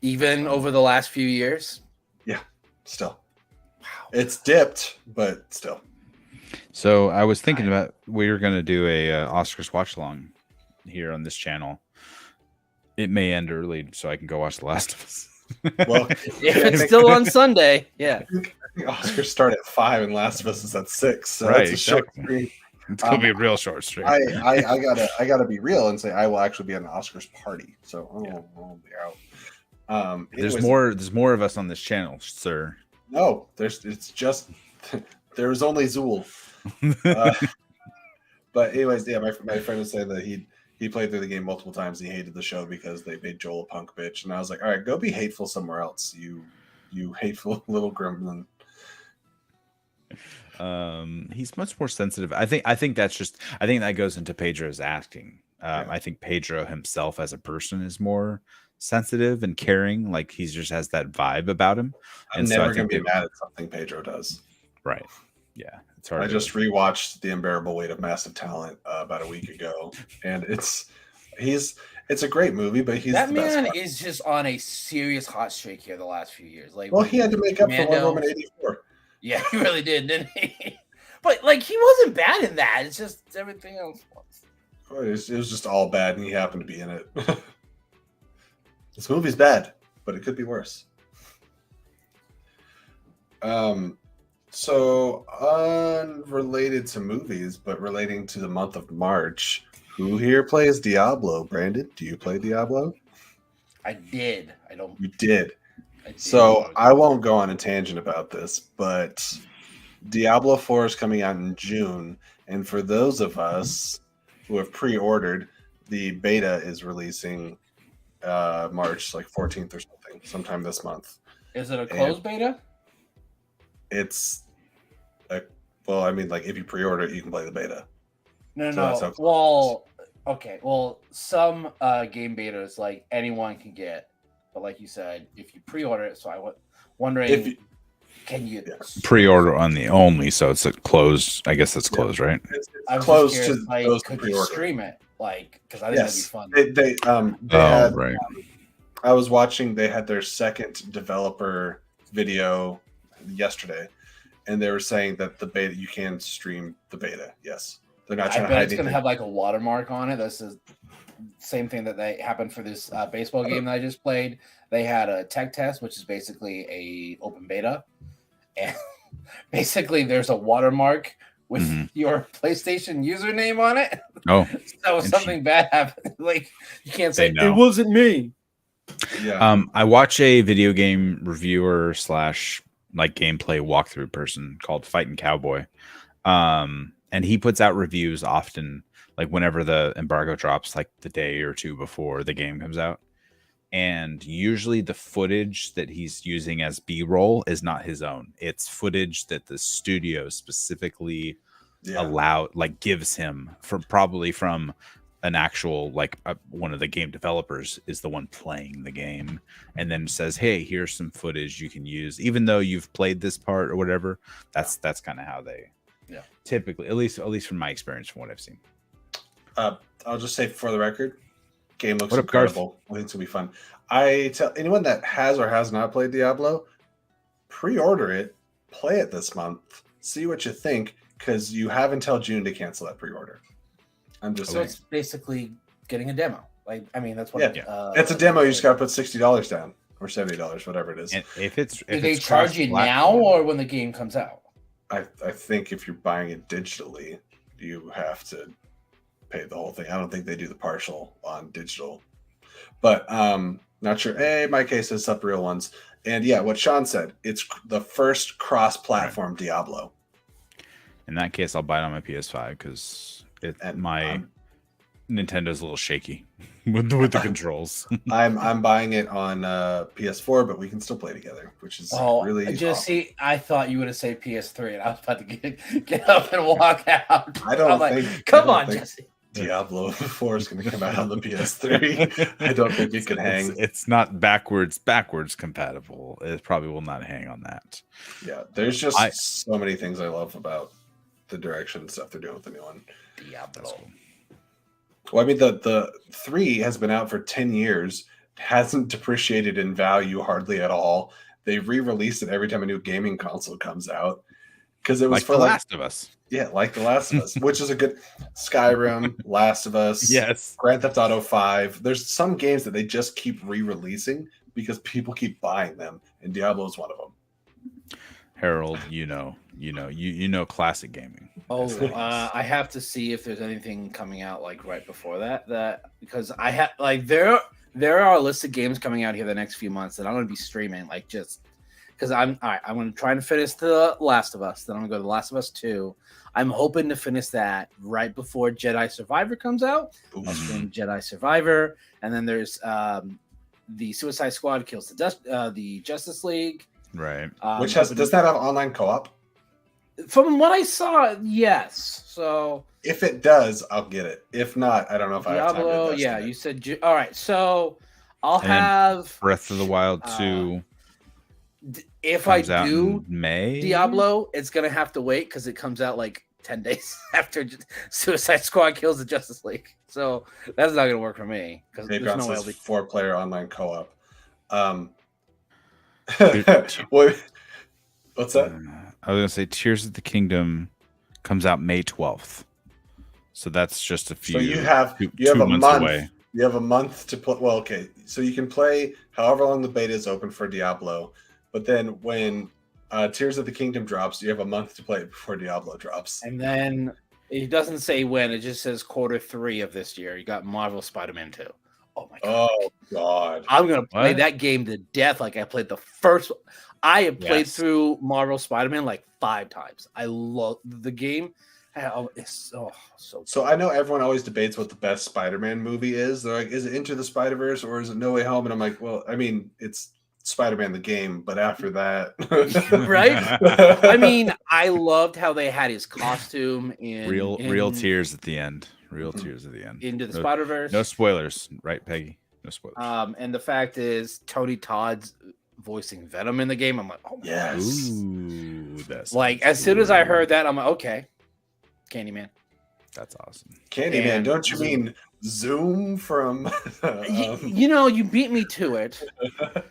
Even over the last few years? Yeah, still. Wow. It's dipped, but still. So I was thinking about, we were going to do a Oscars watch along here on this channel. It may end early, so I can go watch The Last of Us. Well, if it's still on Sunday, yeah. I think Oscars start at 5 and Last of Us is at 6. So right, it's a short stream. It's gonna be a real short stream. I gotta be real and say I will actually be at an Oscars party. So I'll be out. There's more of us on this channel, sir. No, there's only Zool. But anyways, yeah, my friend was saying that he played through the game multiple times. He hated the show because they made Joel a punk bitch, and I was like, all right, go be hateful somewhere else, you hateful little gremlin. He's much more sensitive. I think that goes into Pedro's acting. I think Pedro himself as a person is more sensitive and caring. Like he just has that vibe about him. I'm never gonna be mad at something Pedro does. Right. Yeah. It's hard. I just rewatched The Unbearable Weight of Massive Talent about a week ago, and it's a great movie, but that man is just on a serious hot streak here the last few years. Like, well, he had to make up for Wonder Woman 84. Yeah, he really did, didn't he? But like, he wasn't bad in that. It's just everything else was. It was just all bad, and he happened to be in it. This movie's bad, but it could be worse. So unrelated to movies, but relating to the month of March, who here plays Diablo? Brandon, do you play Diablo? I did. I don't. You did. So I won't go on a tangent about this, but Diablo 4 is coming out in June, and for those of us who have pre-ordered, the beta is releasing March like 14th or something, sometime this month. Is it a closed beta? It's well, I mean, like if you pre-order it, you can play the beta. No. Well, okay. Well, some game betas like anyone can get. But like you said, if you pre-order it, so I was wondering, can you pre-order on the only? So it's closed. I guess it's closed, right? It's closed to those could you stream it? Like, because I think that'd be fun. They had, right. I was watching. They had their second developer video yesterday, and they were saying that the beta, you can stream the beta. Yes, they're not I trying to bet hide it's going to anything. have like a watermark on it. That's the same thing that they happened for this baseball game that I just played. They had a tech test, which is basically a open beta, and basically there's a watermark with your PlayStation username on it. Oh, so if something bad happened, like you can't say know. it wasn't me. Yeah. I watch a video game reviewer slash like gameplay walkthrough person called Fightin' Cowboy. And he puts out reviews often, like whenever the embargo drops, like the day or two before the game comes out. And usually the footage that he's using as B-roll is not his own. It's footage that the studio specifically allowed, like gives him probably from an actual, like one of the game developers is the one playing the game, and then says, hey, here's some footage you can use, even though you've played this part or whatever. That's kind of how they typically, at least from my experience, from what I've seen. I'll just say for the record, game looks incredible. I think it's gonna be fun. I tell anyone that has or has not played Diablo, pre-order it, play it this month, see what you think, because you have until June to cancel that pre-order. I'm just saying. It's basically getting a demo. Like, I mean, that's what it's a demo. You just gotta put $60 down or $70, whatever it is. And if do they charge you now or when the game comes out? I think if you're buying it digitally, you have to pay the whole thing. I don't think they do the partial on digital, but not sure. Hey, my case is up real ones, and yeah, what Sean said, it's the first cross-platform Diablo. In that case, I'll buy it on my PS5 because my Nintendo's a little shaky with the controls. I'm buying it on PS4, but we can still play together, which is really just awesome. See. I thought you would have said PS3, and I was about to get up and walk out. I don't think. Like, come on, Jesse. Diablo 4 is going to come out on the PS3. I don't think it can hang. It's not backwards compatible. It probably will not hang on that. Yeah, there's just so many things I love about the direction and stuff they're doing with the new one. Diablo. Cool. Well, I mean, the 3 has been out for 10 years, hasn't depreciated in value hardly at all. They re-released it every time a new gaming console comes out because it was like for The Last of Us. Yeah, like The Last of Us, which is a good Skyrim, Last of Us, yes, Grand Theft Auto 5. There's some games that they just keep re-releasing because people keep buying them, and Diablo is one of them. Harold, you know classic gaming. I have to see if there's anything coming out like right before that because I have like there are a list of games coming out here the next few months that I'm going to be streaming, like just because I'm going to try and finish The Last of Us. Then I'm going to go to The Last of Us 2. I'm hoping to finish that right before Jedi Survivor comes out. I'll stream Jedi Survivor, and then there's the Suicide Squad kills the Justice League. Right. Which does that have online co-op? From what I saw, yes. So if it does, I'll get it. If not, I don't know if Diablo, I have time to invest in it. You said all right. So I'll have Breath of the Wild 2. If I do May Diablo, it's gonna have to wait because it comes out like 10 days after Suicide Squad kills the Justice League. So that's not gonna work for me because there's no way I'll be 4-player online co-op. What's that? I was gonna say Tears of the Kingdom comes out May 12th, so that's just a few. So you have a month away. You have a month to play. Well, okay, so you can play however long the beta is open for Diablo, but then when Tears of the Kingdom drops, you have a month to play it before Diablo drops. And then it doesn't say when; it just says Q3 of this year. You got Marvel Spider-Man 2. Oh my god! Oh god! I'm gonna play that game to death like I played the first. I have played through Marvel Spider-Man like 5 times. I love the game. It's so. So I know everyone always debates what the best Spider-Man movie is. They're like, is it Into the Spider-Verse or is it No Way Home? And I'm like, well, I mean, it's Spider-Man the game, but after that, right? I mean, I loved how they had his costume in real tears at the end. Real tears at the end. Into the Spider-Verse. No spoilers, right, Peggy? No spoilers. And the fact is, Tony Todd's voicing Venom in the game. I'm like, oh my yes. Ooh, that's like as soon as I heard that, I'm like, okay, Candyman. That's awesome. Candyman, don't you mean Zoom from. You beat me to it.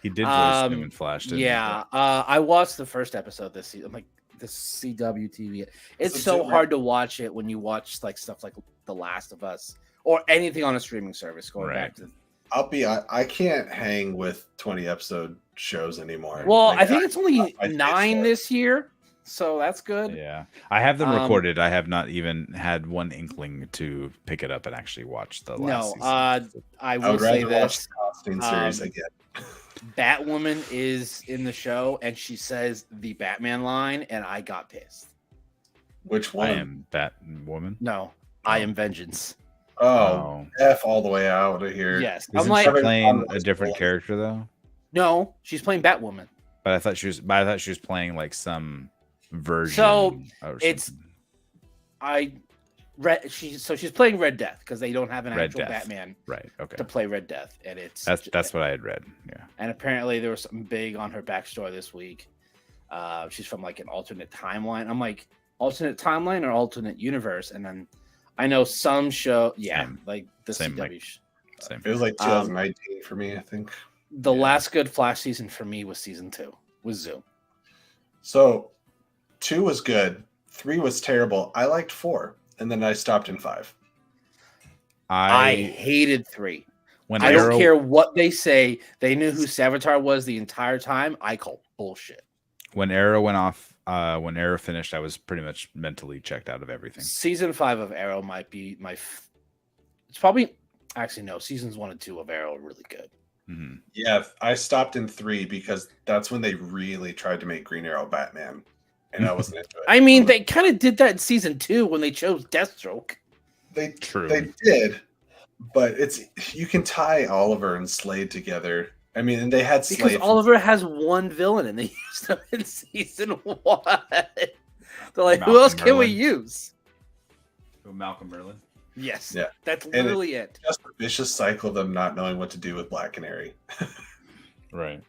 He did voice him in Flash, didn't Yeah, I watched the first episode this season. I'm like, the CW TV. It's so hard to watch it when you watch like stuff like The Last of Us or anything on a streaming service. Going back to, I can't hang with 20 episode shows anymore. well, Like, I think it's only I 9 this year, so that's good. Yeah, I have them recorded. I have not even had one inkling to pick it up and actually watch the last season. I will say watch this: the Constantine series again. Batwoman is in the show, and she says the Batman line, and I got pissed. Which one? I am Batwoman. No, I am Vengeance. Oh, F all the way out of here. Yes, Isn't I'm like, she playing a different character though? no, she's playing Batwoman. But I thought she was playing like some version. So or it's something. she's playing Red Death because they don't have an Red actual Death. Batman Right. Okay. to play Red Death, and That's what I had read. Yeah. And apparently there was something big on her backstory this week. She's from like an alternate timeline. I'm like, alternate timeline or alternate universe? And then I know some show, like the Same, CW. Same. It was like 2019 for me, I think. The last good Flash season for me was season 2, was Zoom. So 2 was good, 3 was terrible. I liked 4, and then I stopped in 5. I hated 3. When I don't care what they say. They knew who Savitar was the entire time. I call bullshit. When Arrow went off, when Arrow finished, I was pretty much mentally checked out of everything. Season 5 of Arrow might be it's probably actually no. Seasons 1 and 2 of Arrow are really good. Mm-hmm. Yeah, I stopped in 3 because that's when they really tried to make Green Arrow Batman, and I wasn't into it. I mean, they kind of did that in season 2 when they chose Deathstroke. They did, but you can tie Oliver and Slade together. I mean, and they had Slade because Oliver has one villain, and they used them in season 1. They're like, who else can we use? Malcolm Merlin. Yes, yeah, that's literally it. Just a vicious cycle of them not knowing what to do with Black Canary. Right.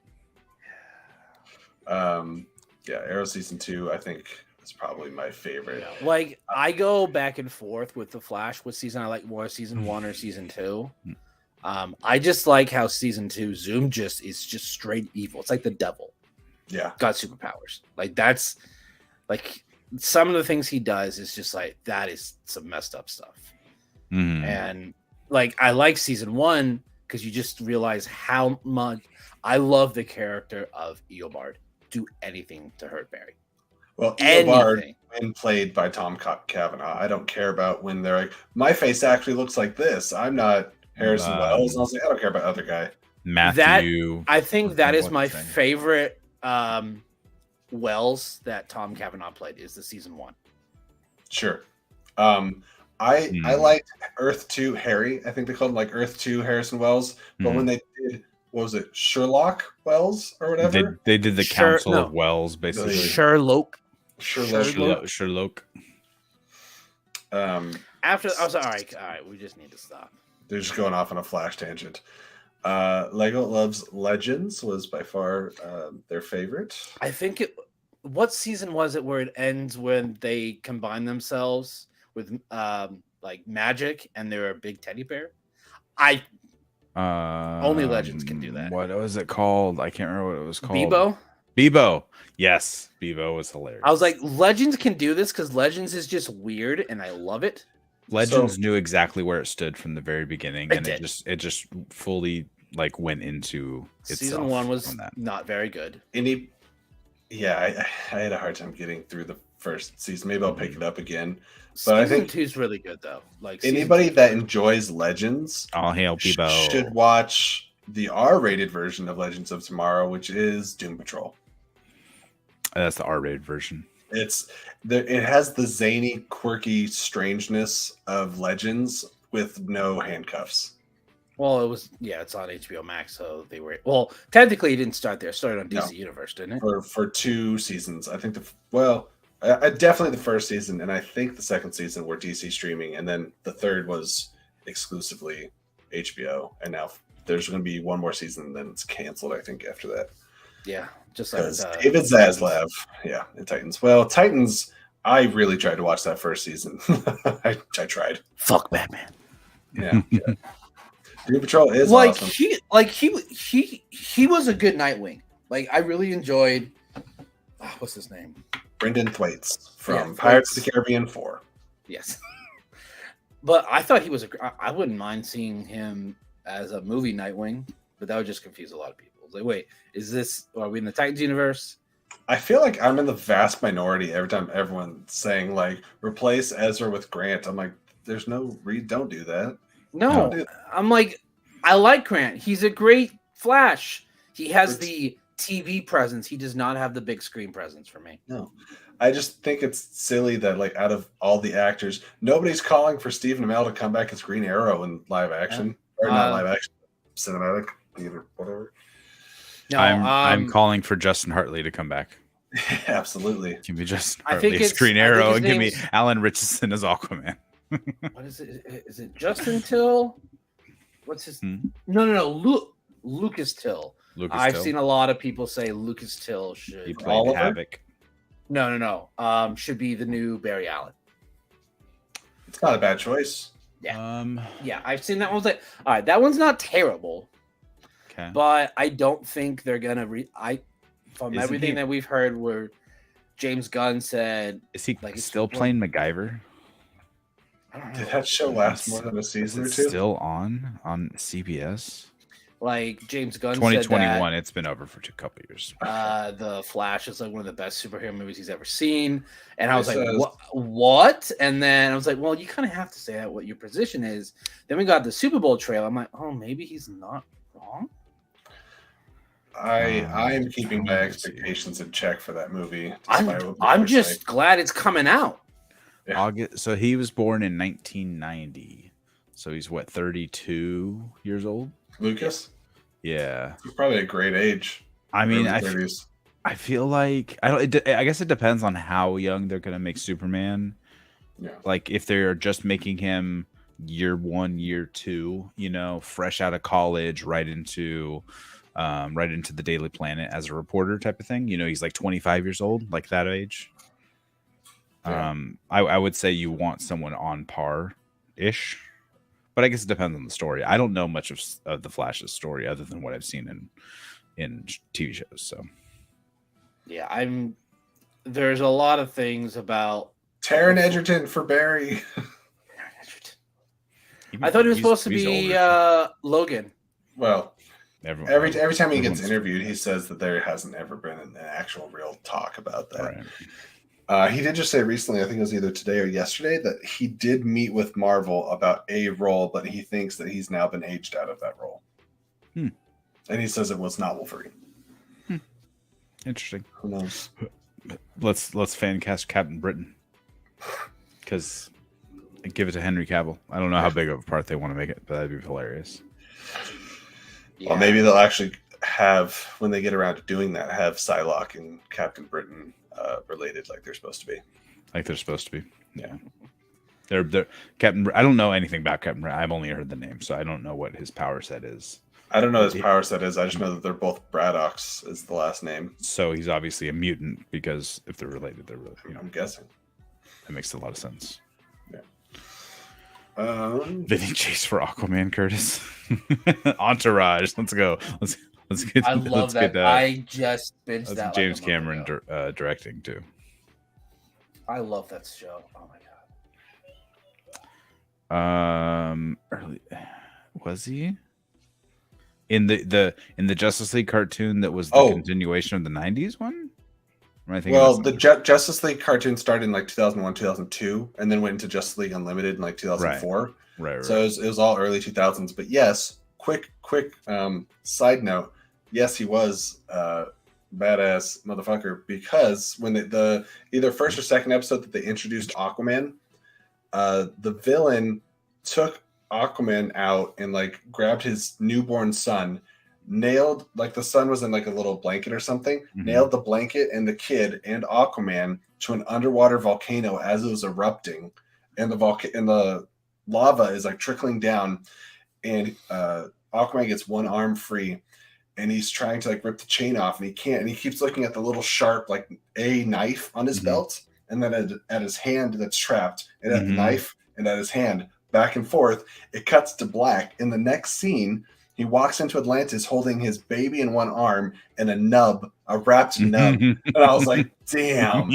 Arrow season 2, I think, is probably my favorite. Like, I go back and forth with the Flash. What season I like more, season 1 or season 2? I just like how season 2 Zoom is just straight evil. It's like the devil. Yeah, got superpowers. Like, that's like some of the things he does is just like, that is some messed up stuff. Mm-hmm. And like, I like season 1 because you just realize how much I love the character of Eobard. Do anything to hurt Barry. Well, Eobard, when played by Tom Cavanaugh, I don't care about when they're like, my face actually looks like this. I'm not Harrison Wells. I was like, I don't care about other guy. Matthew. I think that is my favorite Wells that Tom Cavanaugh played is the season 1. Sure. I liked Earth 2 Harry. I think they called him like Earth 2 Harrison Wells. But when they did, what was it, Sherlock Wells or whatever? They did the Council of Wells, basically. Sherlock. After I was all right, we just need to stop. They're just going off on a Flash tangent. Lego Loves Legends was by far their favorite. I think what season was it where it ends when they combine themselves with like magic and they're a big teddy bear? Only Legends can do that. What was it called? I can't remember what it was called. Bebo. Yes, Bebo was hilarious. I was like, Legends can do this because Legends is just weird and I love it. Legends knew exactly where it stood from the very beginning, and it just fully like went into itself. Season 1 was not very good. I had a hard time getting through the first season. Maybe I'll pick it up again. But I think 2 is really good though. Like, anybody that enjoys Legends, all hail Bebo, should watch the R-rated version of Legends of Tomorrow, which is Doom Patrol. That's the R-rated version. It has the zany, quirky strangeness of Legends with no handcuffs. Well, it's on HBO Max, so they were technically it didn't start there. It started on DC Universe, didn't it? For 2 seasons. I think definitely the first season, and I think the second season were DC streaming, and then the third was exclusively HBO, and now there's going to be one more season, and then it's canceled, I think, after that. Yeah, just like David Zaslav, in Titans. Well, Titans, I really tried to watch that first season. I tried. Fuck Batman. Yeah. Doom Patrol is like awesome. he was a good Nightwing. Like I really enjoyed. What's his name? Brendan Thwaites from Yeah, Pirates of Thwaites. the Caribbean 4. Yes. But I thought he was I wouldn't mind seeing him as a movie Nightwing, but that would just confuse a lot of people. It's like, wait, are we in the Titans universe? I feel like I'm in the vast minority every time everyone's saying like replace Ezra with Grant. I'm like, there's no don't do that. No, I'm like, I like Grant. He's a great Flash. He has the TV presence. He does not have the big screen presence for me. No. I just think it's silly that like out of all the actors, nobody's calling for Stephen Amell to come back as Green Arrow in live action. Or not live action, cinematic, either, whatever. No, I'm calling for Justin Hartley to come back. Absolutely. Give me Justin Hartley as Green Arrow and give me Alan Richardson as Aquaman. What is it? Is it Justin Till? What's his? No. Lucas Till. I've seen a lot of people say Lucas Till should. He played Havoc. No. Should be the new Barry Allen. It's not a bad choice. Yeah. Yeah, I've seen that one. I was like, all right, that one's not terrible. Okay. But I don't think they're gonna from everything that we've heard where James Gunn said, is he still playing MacGyver? I don't know. Did that show last more than a season or two? Still on CBS? Like James Gunn 2021, said that, it's been over for a couple years. The Flash is like one of the best superhero movies he's ever seen. And I was like, what? And then I was like, well, you kind of have to say that what your position is. Then we got the Super Bowl trailer. I'm like, oh, maybe he's not wrong. I am keeping my expectations in check for that movie. I'm just glad it's coming out. Yeah. August. So he was born in 1990. So he's what, 32 years old? Lucas? Yeah. He's probably a great age. I mean, I feel like I guess it depends on how young they're gonna make Superman. Yeah. Like if they're just making him year 1, year 2, fresh out of college, right into the Daily Planet as a reporter type of thing. He's like 25 years old, like that age. Yeah. I would say you want someone on par-ish. But I guess it depends on the story. I don't know much of the Flash's story other than what I've seen in TV shows. So, yeah, there's a lot of things about Taron Egerton for Barry. I thought he was supposed to be Logan. Well, every time he gets interviewed, he says that there hasn't ever been an actual real talk about that. Right. He did just say recently, I think it was either today or yesterday, that he did meet with Marvel about a role, but he thinks that he's now been aged out of that role. And he says it was not Wolverine. Interesting. Who knows? Let's fan cast Captain Britain. Because give it to Henry Cavill. I don't know how big of a part they want to make it, but that'd be hilarious. Yeah. Well, maybe they'll actually have, when they get around to doing that, have Psylocke and Captain Britain related like they're supposed to be. Yeah. They're Captain. I don't know anything about Captain Britain. I've only heard the name, so I don't know what his power set is. I don't know his power set is. I just know that they're both Braddocks is the last name. So he's obviously a mutant because if they're related, they're really. I'm guessing. That makes a lot of sense. Yeah. Vinny Chase for Aquaman, Curtis. Entourage. Let's go. Let's get. I love that. I just binged that. James Cameron directing too. I love that show. Oh my god. Early was he in the Justice League cartoon that was the continuation of the '90s one? The Justice League cartoon started in like 2001, 2002, and then went into Justice League Unlimited in like 2004. Right. So it was all early 2000s. But yes, quick side note. Yes, he was a badass motherfucker because when the either first or second episode that they introduced Aquaman, the villain took Aquaman out and like grabbed his newborn son, nailed, like the son was in like a little blanket or something, nailed the blanket and the kid and Aquaman to an underwater volcano as it was erupting, and the lava is like trickling down, and Aquaman gets one arm free. And he's trying to like rip the chain off, and he can't. And he keeps looking at the little sharp, like a knife on his belt, and then at his hand that's trapped, and at the knife, and at his hand back and forth. It cuts to black. In the next scene, he walks into Atlantis holding his baby in one arm and a wrapped nub. And I was like, damn.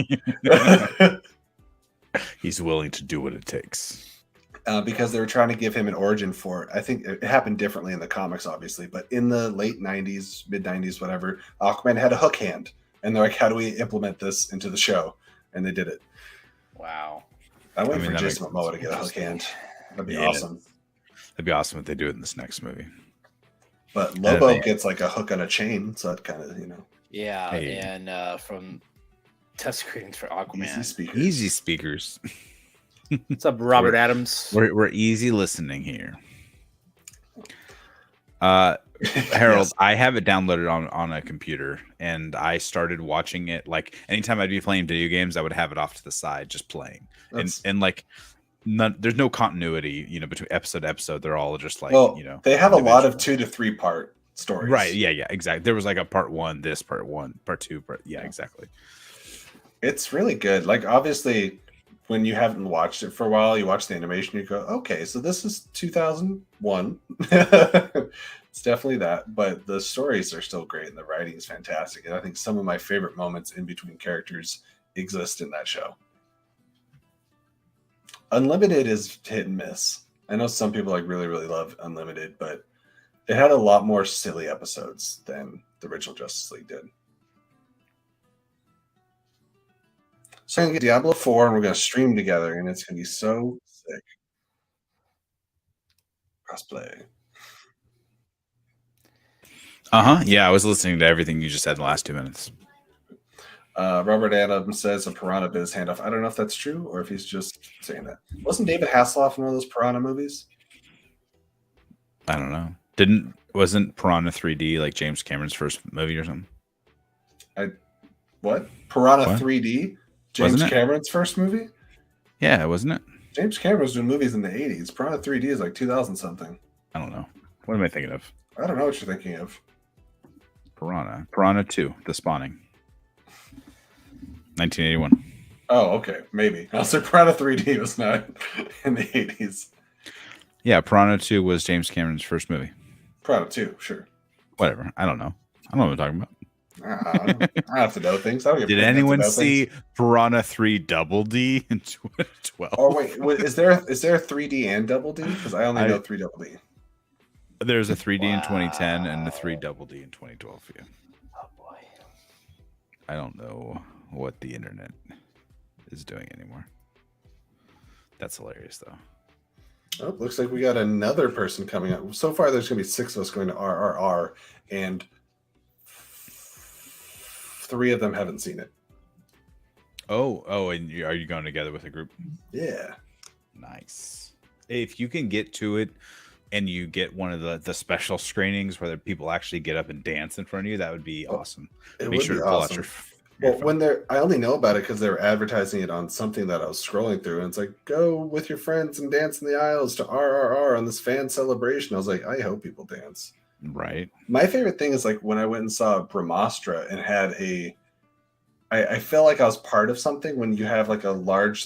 He's willing to do what it takes. Because they were trying to give him an origin for it. I think it happened differently in the comics, obviously, but in the late 90s, mid 90s, whatever, Aquaman had a hook hand. And they're like, how do we implement this into the show? And they did it. Wow. I wait for Jason Momoa to get a hook hand. That'd be awesome. That'd be awesome if they do it in this next movie. But Lobo gets like a hook on a chain, so that kind of, Yeah, and from test screenings for Aquaman. Easy speakers. What's up, Robert Adams? We're easy listening here. Harold, yes. I have it downloaded on a computer, and I started watching it. Like anytime I'd be playing video games, I would have it off to the side, just playing. And like, there's no continuity, between episode to episode. They're all just like, they have a lot of 2 to 3 part stories. Right? Yeah, exactly. There was like a part 1, this part 1, part 2, exactly. It's really good. Like obviously, when you haven't watched it for a while, you watch the animation, you go, okay, so this is 2001. It's definitely that, but the stories are still great and the writing is fantastic. And I think some of my favorite moments in between characters exist in that show. Unlimited is hit and miss. I know some people like really, really love Unlimited, but it had a lot more silly episodes than the original Justice League did. So I'm going to get Diablo 4 and we're going to stream together and it's going to be so sick. Crossplay. Yeah, I was listening to everything you just said in the last 2 minutes. Robert Adams says a Piranha Biz handoff. I don't know if that's true or if he's just saying that. Wasn't David Hasselhoff in one of those Piranha movies? I don't know. Wasn't Piranha 3D like James Cameron's first movie or something? What? Piranha 3D? James Cameron's first movie? Yeah, wasn't it? James Cameron was doing movies in the 80s. Piranha 3D is like 2000 something. I don't know. What am I thinking of? I don't know what you're thinking of. Piranha 2, The Spawning. 1981. Oh, okay. Maybe. I was like, Piranha 3D was not in the 80s. Yeah, Piranha 2 was James Cameron's first movie. Piranha 2, sure. Whatever. I don't know. I don't know what I'm talking about. I have to know things. Did anyone see Piranha 3 Double D in 2012? Oh, wait. Is there a 3D and Double D? Because I only know 3 Double D. There's a 3D in 2010 and a 3 Double D in 2012 for you. Oh, boy. I don't know what the internet is doing anymore. That's hilarious, though. Oh, looks like we got another person coming up. So far, there's going to be 6 of us going to RRR, and 3 of them haven't seen it. Oh, and are you going together with a group? Yeah. Nice. If you can get to it and you get one of the special screenings where the people actually get up and dance in front of you, that would be awesome. Make sure to pull out your phone. I only know about it because they were advertising it on something that I was scrolling through, and it's like, go with your friends and dance in the aisles to RRR on this fan celebration. I was like, I hope people dance. Right. My favorite thing is like when I went and saw Brahmastra and had I feel like I was part of something when you have like a large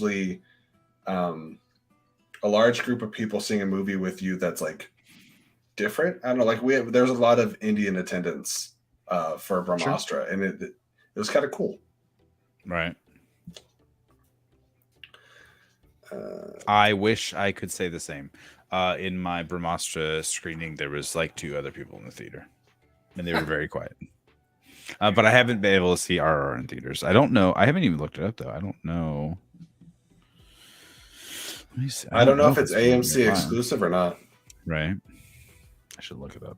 group of people seeing a movie with you that's like different. I don't know, like there's a lot of Indian attendance for Brahmastra, sure. And it was kind of cool. Right. I wish I could say the same. In my Brahmastra screening, there was like 2 other people in the theater, and they were very quiet. But I haven't been able to see RR in theaters. I don't know. I haven't even looked it up though. I don't know. Let me see. I don't know if it's AMC exclusive or not. Right. I should look it up.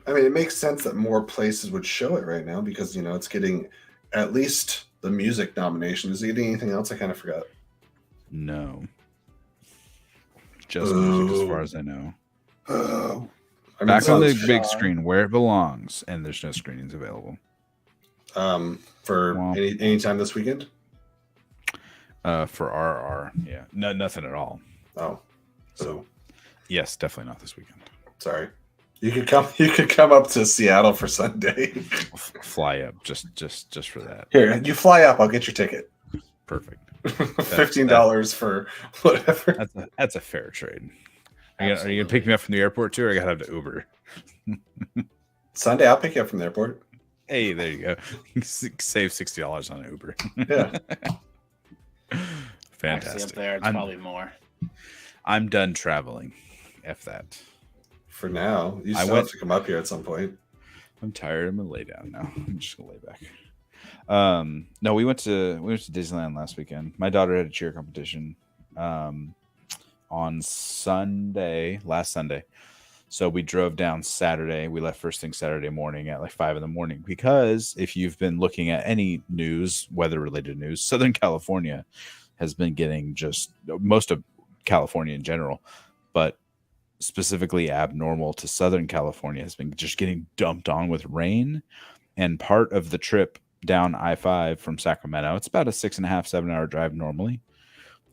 I mean, it makes sense that more places would show it right now because it's getting at least the music nomination. Is it getting anything else? I kind of forgot. No. Just music, as far as I know. Back on the big screen where it belongs, and there's no screenings available. For any time this weekend. For RR, yeah, nothing at all. Oh, so yes, definitely not this weekend. Sorry, you could come up to Seattle for Sunday. Fly up just for that. Here, you fly up. I'll get your ticket. Perfect. $15 for whatever. That's a fair trade. Are you gonna pick me up from the airport too, or I gotta have the Uber? Sunday, I'll pick you up from the airport. Hey, there you go. Save $60 on an Uber. Yeah. Fantastic. Actually, up there, it's probably more. I'm done traveling. F that. For now, you still have to come up here at some point. I'm tired. I'm gonna lay down now. I'm just gonna lay back. No, we went to Disneyland last weekend. My daughter had a cheer competition on last Sunday. So we drove down Saturday. We left first thing Saturday morning at like 5 a.m. because if you've been looking at any news, weather related news, Southern California has been getting just most of California in general, but specifically abnormal to Southern California has been just getting dumped on with rain. And part of the trip down I-5 from Sacramento, it's about a 6.5, 7 hour drive normally,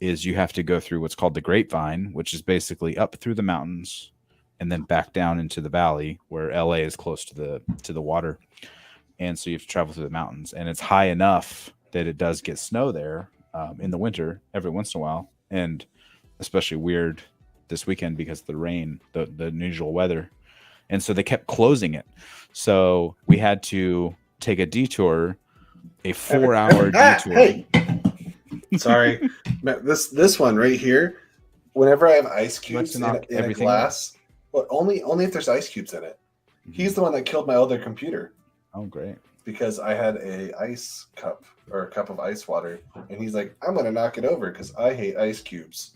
is you have to go through what's called the Grapevine, which is basically up through the mountains and then back down into the valley where LA is close to the water. And so you have to travel through the mountains, and it's high enough that it does get snow there in the winter every once in a while. And especially weird this weekend because of the rain, the unusual weather. And so they kept closing it. So we had to take a detour, a 4-hour detour. Hey. Sorry. This one right here, whenever I have ice cubes in a glass, well, only if there's ice cubes in it. He's the one that killed my other computer. Oh, great. Because I had a ice cup or a cup of ice water, and he's like, I'm going to knock it over because I hate ice cubes.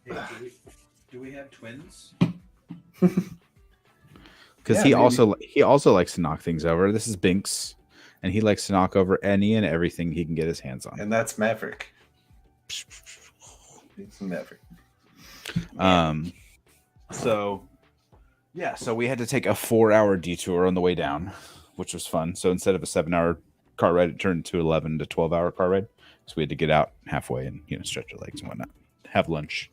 Hey, do we have twins? Yeah, Because he also likes to knock things over. This is Binks, and he likes to knock over any and everything he can get his hands on. And that's Maverick. It's Maverick. So we had to take a 4-hour detour on the way down, which was fun. So instead of a 7-hour car ride, it turned to 11 to 12-hour car ride. So we had to get out halfway and stretch our legs and whatnot, have lunch.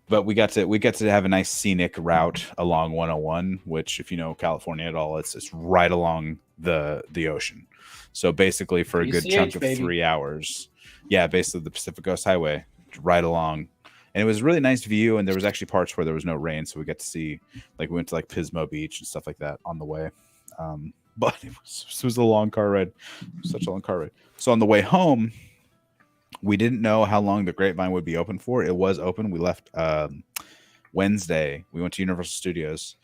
But we got to have a nice scenic route along 101, which, if you know California at all, it's right along the ocean. So basically, for a good chunk of 3 hours, basically the Pacific Coast Highway, right along. And it was a really nice view, and there was actually parts where there was no rain, so we got to see, like, we went to like Pismo Beach and stuff like that on the way. But it was a long car ride, such a long car ride. So on the way home, we didn't know how long the Grapevine would be open for. It was open. We left Wednesday. We went to Universal Studios,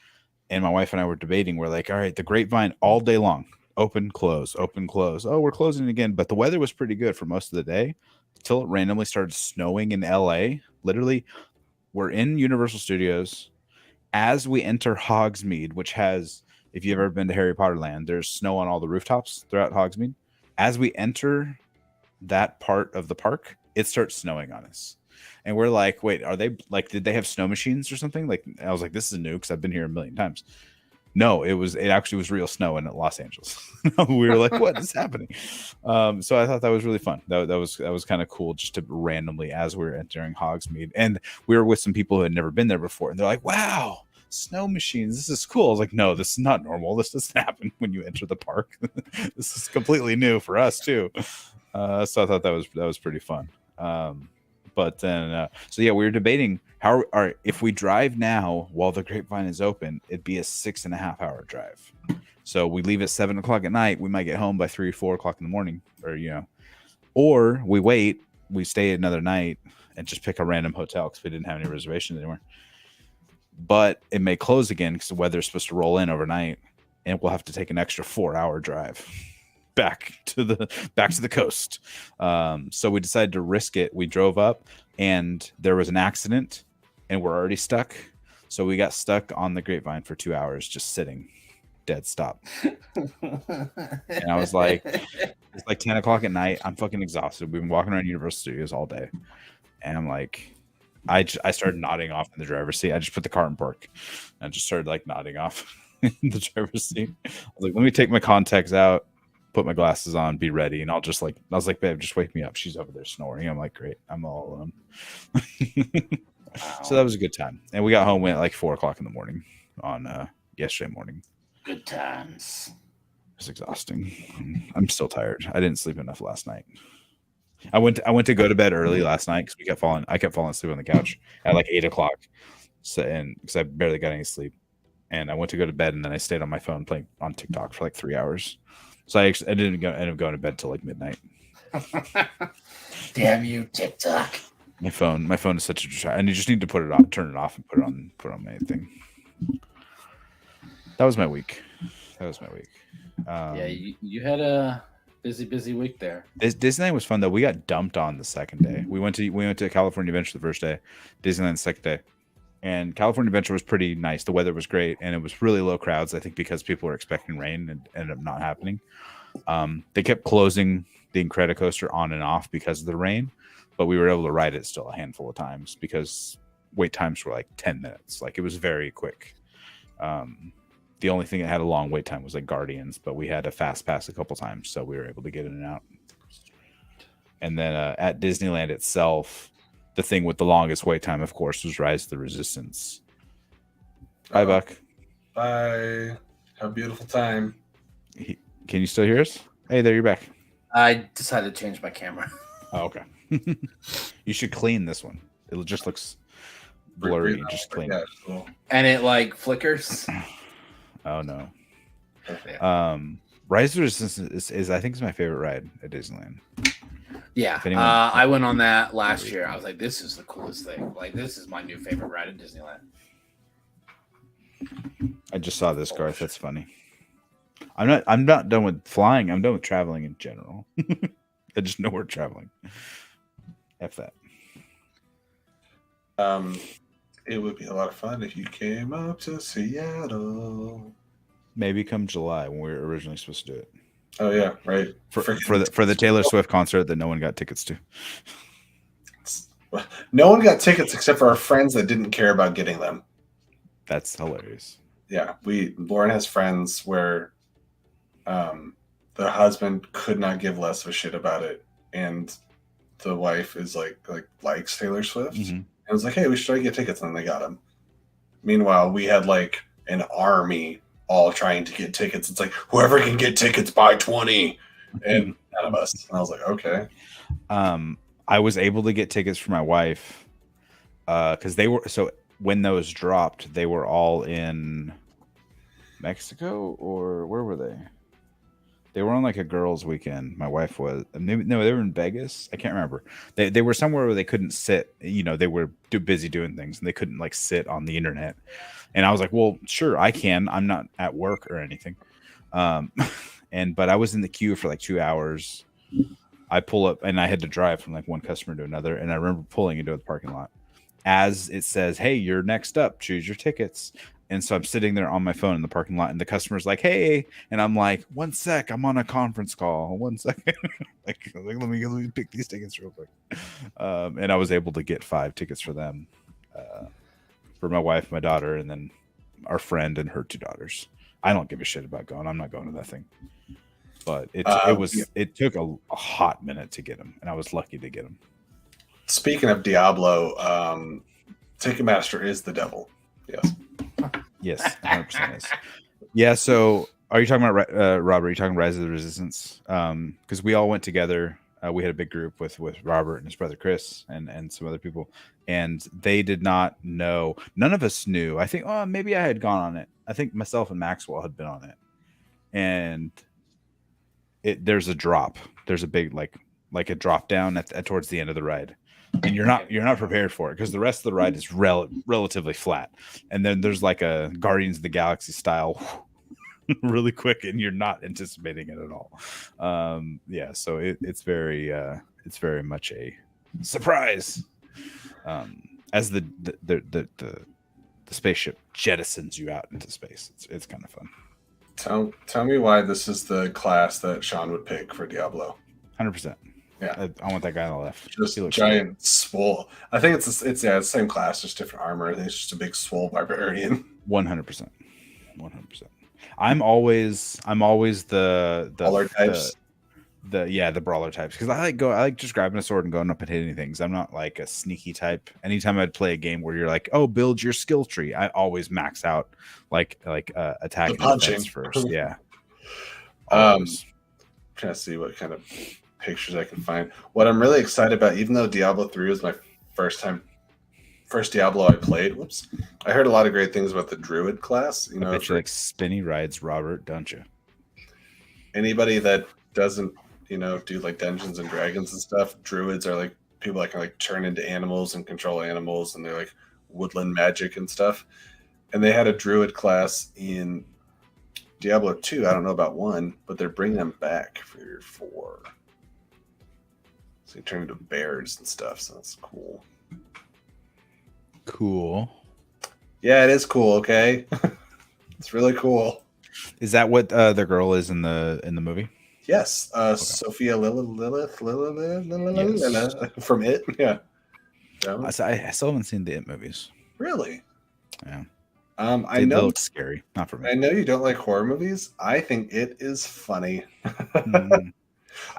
and my wife and I were debating. We're like, all right, the Grapevine all day long, open, close, open, close. Oh, we're closing again. But the weather was pretty good for most of the day until it randomly started snowing in LA. Literally, we're in Universal Studios. As we enter Hogsmeade, which has, if you've ever been to Harry Potter Land, there's snow on all the rooftops throughout Hogsmeade. As we enter that part of the park, it starts snowing on us. And we're like, wait, are they like, did they have snow machines or something? Like, I was like, this is new because I've been here a million times. No, it actually was real snow in Los Angeles. We were like, what is happening? So I thought that was really fun. That was kind of cool, just to randomly, as we were entering Hogsmeade, and we were with some people who had never been there before, and they're like, wow, snow machines, this is cool. I was like, no, this is not normal. This doesn't happen when you enter the park. This is completely new for us too. So I thought that was pretty fun. But then, we were debating if we drive now while the Grapevine is open, it'd be a 6.5-hour drive. So we leave at 7 o'clock at night. We might get home by 3 or 4 o'clock in the morning, or we wait, we stay another night and just pick a random hotel because we didn't have any reservations anywhere. But it may close again because the weather's supposed to roll in overnight, and we'll have to take an extra 4-hour drive back to the coast. So we decided to risk it. We drove up, and there was an accident, and we're already stuck. So we got stuck on the Grapevine for 2 hours, just sitting, dead stop. And I was like, it's like 10 o'clock at night. I'm fucking exhausted. We've been walking around Universal Studios all day, and I'm like, I started nodding off in the driver's seat. I just put the car in park and just started like nodding off in the driver's seat. I was like, let me take my contacts out, put my glasses on, be ready. And I was like, babe, just wake me up. She's over there snoring. I'm like, great. I'm all alone. Wow. So that was a good time. And we got home at like 4 o'clock in the morning on yesterday morning. Good times. It was exhausting. I'm still tired. I didn't sleep enough last night. I went to go to bed early last night because I kept falling asleep on the couch at like 8 o'clock. So, and because I barely got any sleep, and I went to go to bed, and then I stayed on my phone playing on TikTok for like 3 hours. So I didn't end up going to bed till like midnight. Damn you, TikTok! My phone is such a distraction, and you just need to put it on, turn it off, and put it on my thing. That was my week. Yeah, you had a busy week there. Disneyland was fun though. We got dumped on the second day. We went to California Adventure the first day, Disneyland the second day, and California Adventure was pretty nice. The weather was great, and it was really low crowds. I think because people were expecting rain and ended up not happening. They kept closing the Incredicoaster on and off because of the rain, but we were able to ride it still a handful of times because wait times were like 10 minutes. Like it was very quick. The only thing that had a long wait time was like Guardians, but we had a fast pass a couple times, so we were able to get in and out. And then at Disneyland itself, the thing with the longest wait time, of course, was Rise of the Resistance. Bye, Buck. Bye. Have a beautiful time. Can you still hear us? Hey, there, you're back. I decided to change my camera. Oh, okay. You should clean this one. It just looks blurry. Just clean it. Cool. And it like flickers. Oh no. Yeah. Rise of the Resistance is I think is my favorite ride at Disneyland. Yeah. I went on that last year. I was like, this is the coolest thing. Like, this is my new favorite ride at Disneyland. I just saw this, Garth. That's funny. I'm not done with flying. I'm done with traveling in general. I just know we're traveling. F that. It would be a lot of fun if you came up to Seattle. Maybe come July when we were originally supposed to do it. Oh yeah, right. For the Taylor Swift concert that no one got tickets to. No one got tickets except for our friends that didn't care about getting them. That's hilarious. Yeah, Lauren has friends where the husband could not give less of a shit about it, and the wife is likes Taylor Swift. Mm-hmm. And it was like, hey, we should try to get tickets, and they got them. Meanwhile, we had like an army all trying to get tickets. It's like, whoever can get tickets by 20, and none of us. And I was like, okay. I was able to get tickets for my wife because when those dropped, they were all in Mexico, or where were they? They were on like a girls' weekend. My wife was. Maybe, no, they were in Vegas. I can't remember. They were somewhere where they couldn't sit. You know, they were too busy doing things, and they couldn't like sit on the internet. And I was like, well, sure, I can. I'm not at work or anything. But I was in the queue for like 2 hours. I pull up, and I had to drive from like one customer to another. And I remember pulling into the parking lot as it says, "Hey, you're next up. Choose your tickets." And so I'm sitting there on my phone in the parking lot, and the customer's like, "Hey," and I'm like, "1 sec, I'm on a conference call. 1 second." like let me pick these tickets real quick. And I was able to get 5 tickets for them, for my wife, my daughter, and then our friend and her 2 daughters. I don't give a shit about going. I'm not going to that thing. But it took a hot minute to get them, and I was lucky to get them. Speaking of Diablo, Ticketmaster is the devil. Yes. Yes, 100% is. Yeah. So, are you talking about Robert? Are you talking Rise of the Resistance? Because we all went together. We had a big group with Robert and his brother Chris and some other people, and they did not know. None of us knew. I think, maybe I had gone on it. I think myself and Maxwell had been on it, and there's a drop. There's a big like a drop down at towards the end of the ride. And you're not prepared for it because the rest of the ride is relatively flat, and then there's like a Guardians of the Galaxy style really quick, and you're not anticipating it at all. Yeah, so it's very much a surprise as the spaceship jettisons you out into space. It's kind of fun. Tell me why this is the class that Sean would pick for Diablo. 100%. Yeah, I want that guy on the left. Just giant swole. I think it's the same class, just different armor. I think it's just a big swole barbarian. 100%. 100%. I'm always the brawler types. The brawler types, because I like just grabbing a sword and going up and hitting things. I'm not like a sneaky type. Anytime I'd play a game where you're like, oh, build your skill tree, I always max out like attack and defense first. Yeah. Trying to see what kind of pictures I can find. What I'm really excited about, even though Diablo 3 was my first Diablo I played. Whoops. I heard a lot of great things about the Druid class. You I know, bet you like spinny rides, Robert, don't you? anybody that doesn't, do like Dungeons and Dragons and stuff, Druids are like people that can like turn into animals and control animals, and they're like woodland magic and stuff. And they had a Druid class in Diablo 2. I don't know about 1, but they're bringing them back for 4. So you turn into bears and stuff, so that's cool. Cool. Yeah, it is cool, okay? It's really cool. Is that what the girl is in the movie? Yes, Sophia Lilith from It. Yeah. I still haven't seen the It movies. Really? Yeah. I They know. look scary. Not for me. I know you don't like horror movies. I think It is funny. Mm.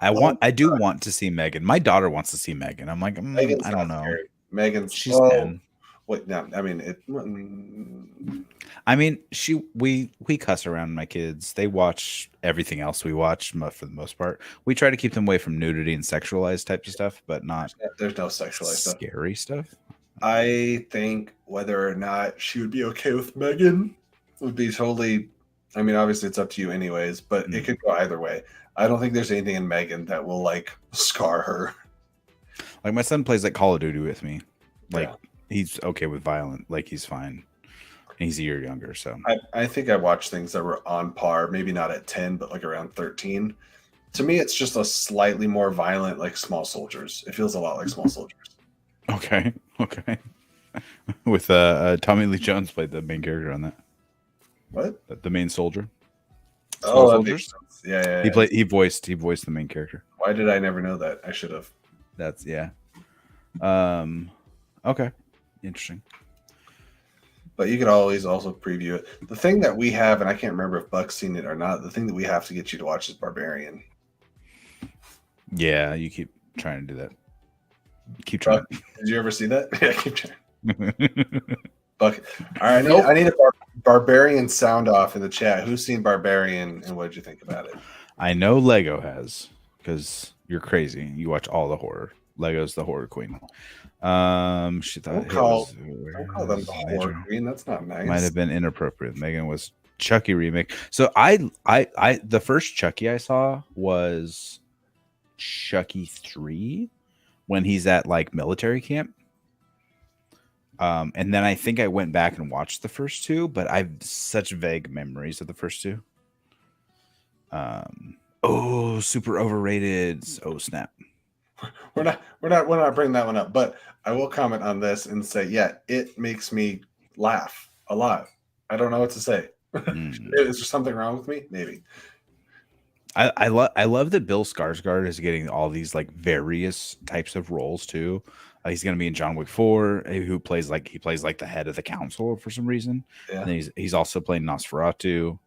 I do want to see Megan. My daughter wants to see Megan. I'm like, Megan's I don't not know. scary. Megan's She's 10. Wait, no. I mean, I mean, we cuss around my kids. They watch everything else we watch for the most part. We try to keep them away from nudity and sexualized types of stuff, but not there's no sexualized scary stuff. I think whether or not she would be okay with Megan would be totally. I mean, obviously it's up to you, anyways. But it could go either way. I don't think there's anything in Megan that will like scar her. Like my son plays like Call of Duty with me. Like Yeah. he's okay with violent. Like he's fine. And he's a year younger, so I think I watched things that were on par, maybe not at 10, but like around 13. To me, it's just a slightly more violent, like Small Soldiers. It feels a lot like Small Soldiers. okay. With Tommy Lee Jones played the main character on that. What? The main soldier. Small Soldiers. Yeah. He voiced the main character. Why did I never know that? I should have. That's yeah. Okay. Interesting. But you could always also preview it. The thing that we have, and I can't remember if Buck's seen it or not, the thing that we have to get you to watch is Barbarian. Yeah, you keep trying to do that. Keep trying. Buck, did you ever see that? Yeah, keep trying. Buck. All right, I need a Barbarian sound off in the chat. Who's seen Barbarian and what did you think about it? I know Lego has, because you're crazy. You watch all the horror. Lego's the horror queen. She thought Don't call them the horror queen. That's not nice. Might have been inappropriate. Megan was Chucky remake. So I the first Chucky I saw was Chucky 3 when he's at like military camp. And then I think I went back and watched the first 2, but I have such vague memories of the first 2. Oh, super overrated. Oh snap. We're not bringing that one up, but I will comment on this and say, yeah, it makes me laugh a lot. I don't know what to say. Is there something wrong with me? Maybe. I love that Bill Skarsgård is getting all these like various types of roles too. He's going to be in John Wick 4, who plays like the head of the council for some reason. Yeah. And he's also playing Nosferatu.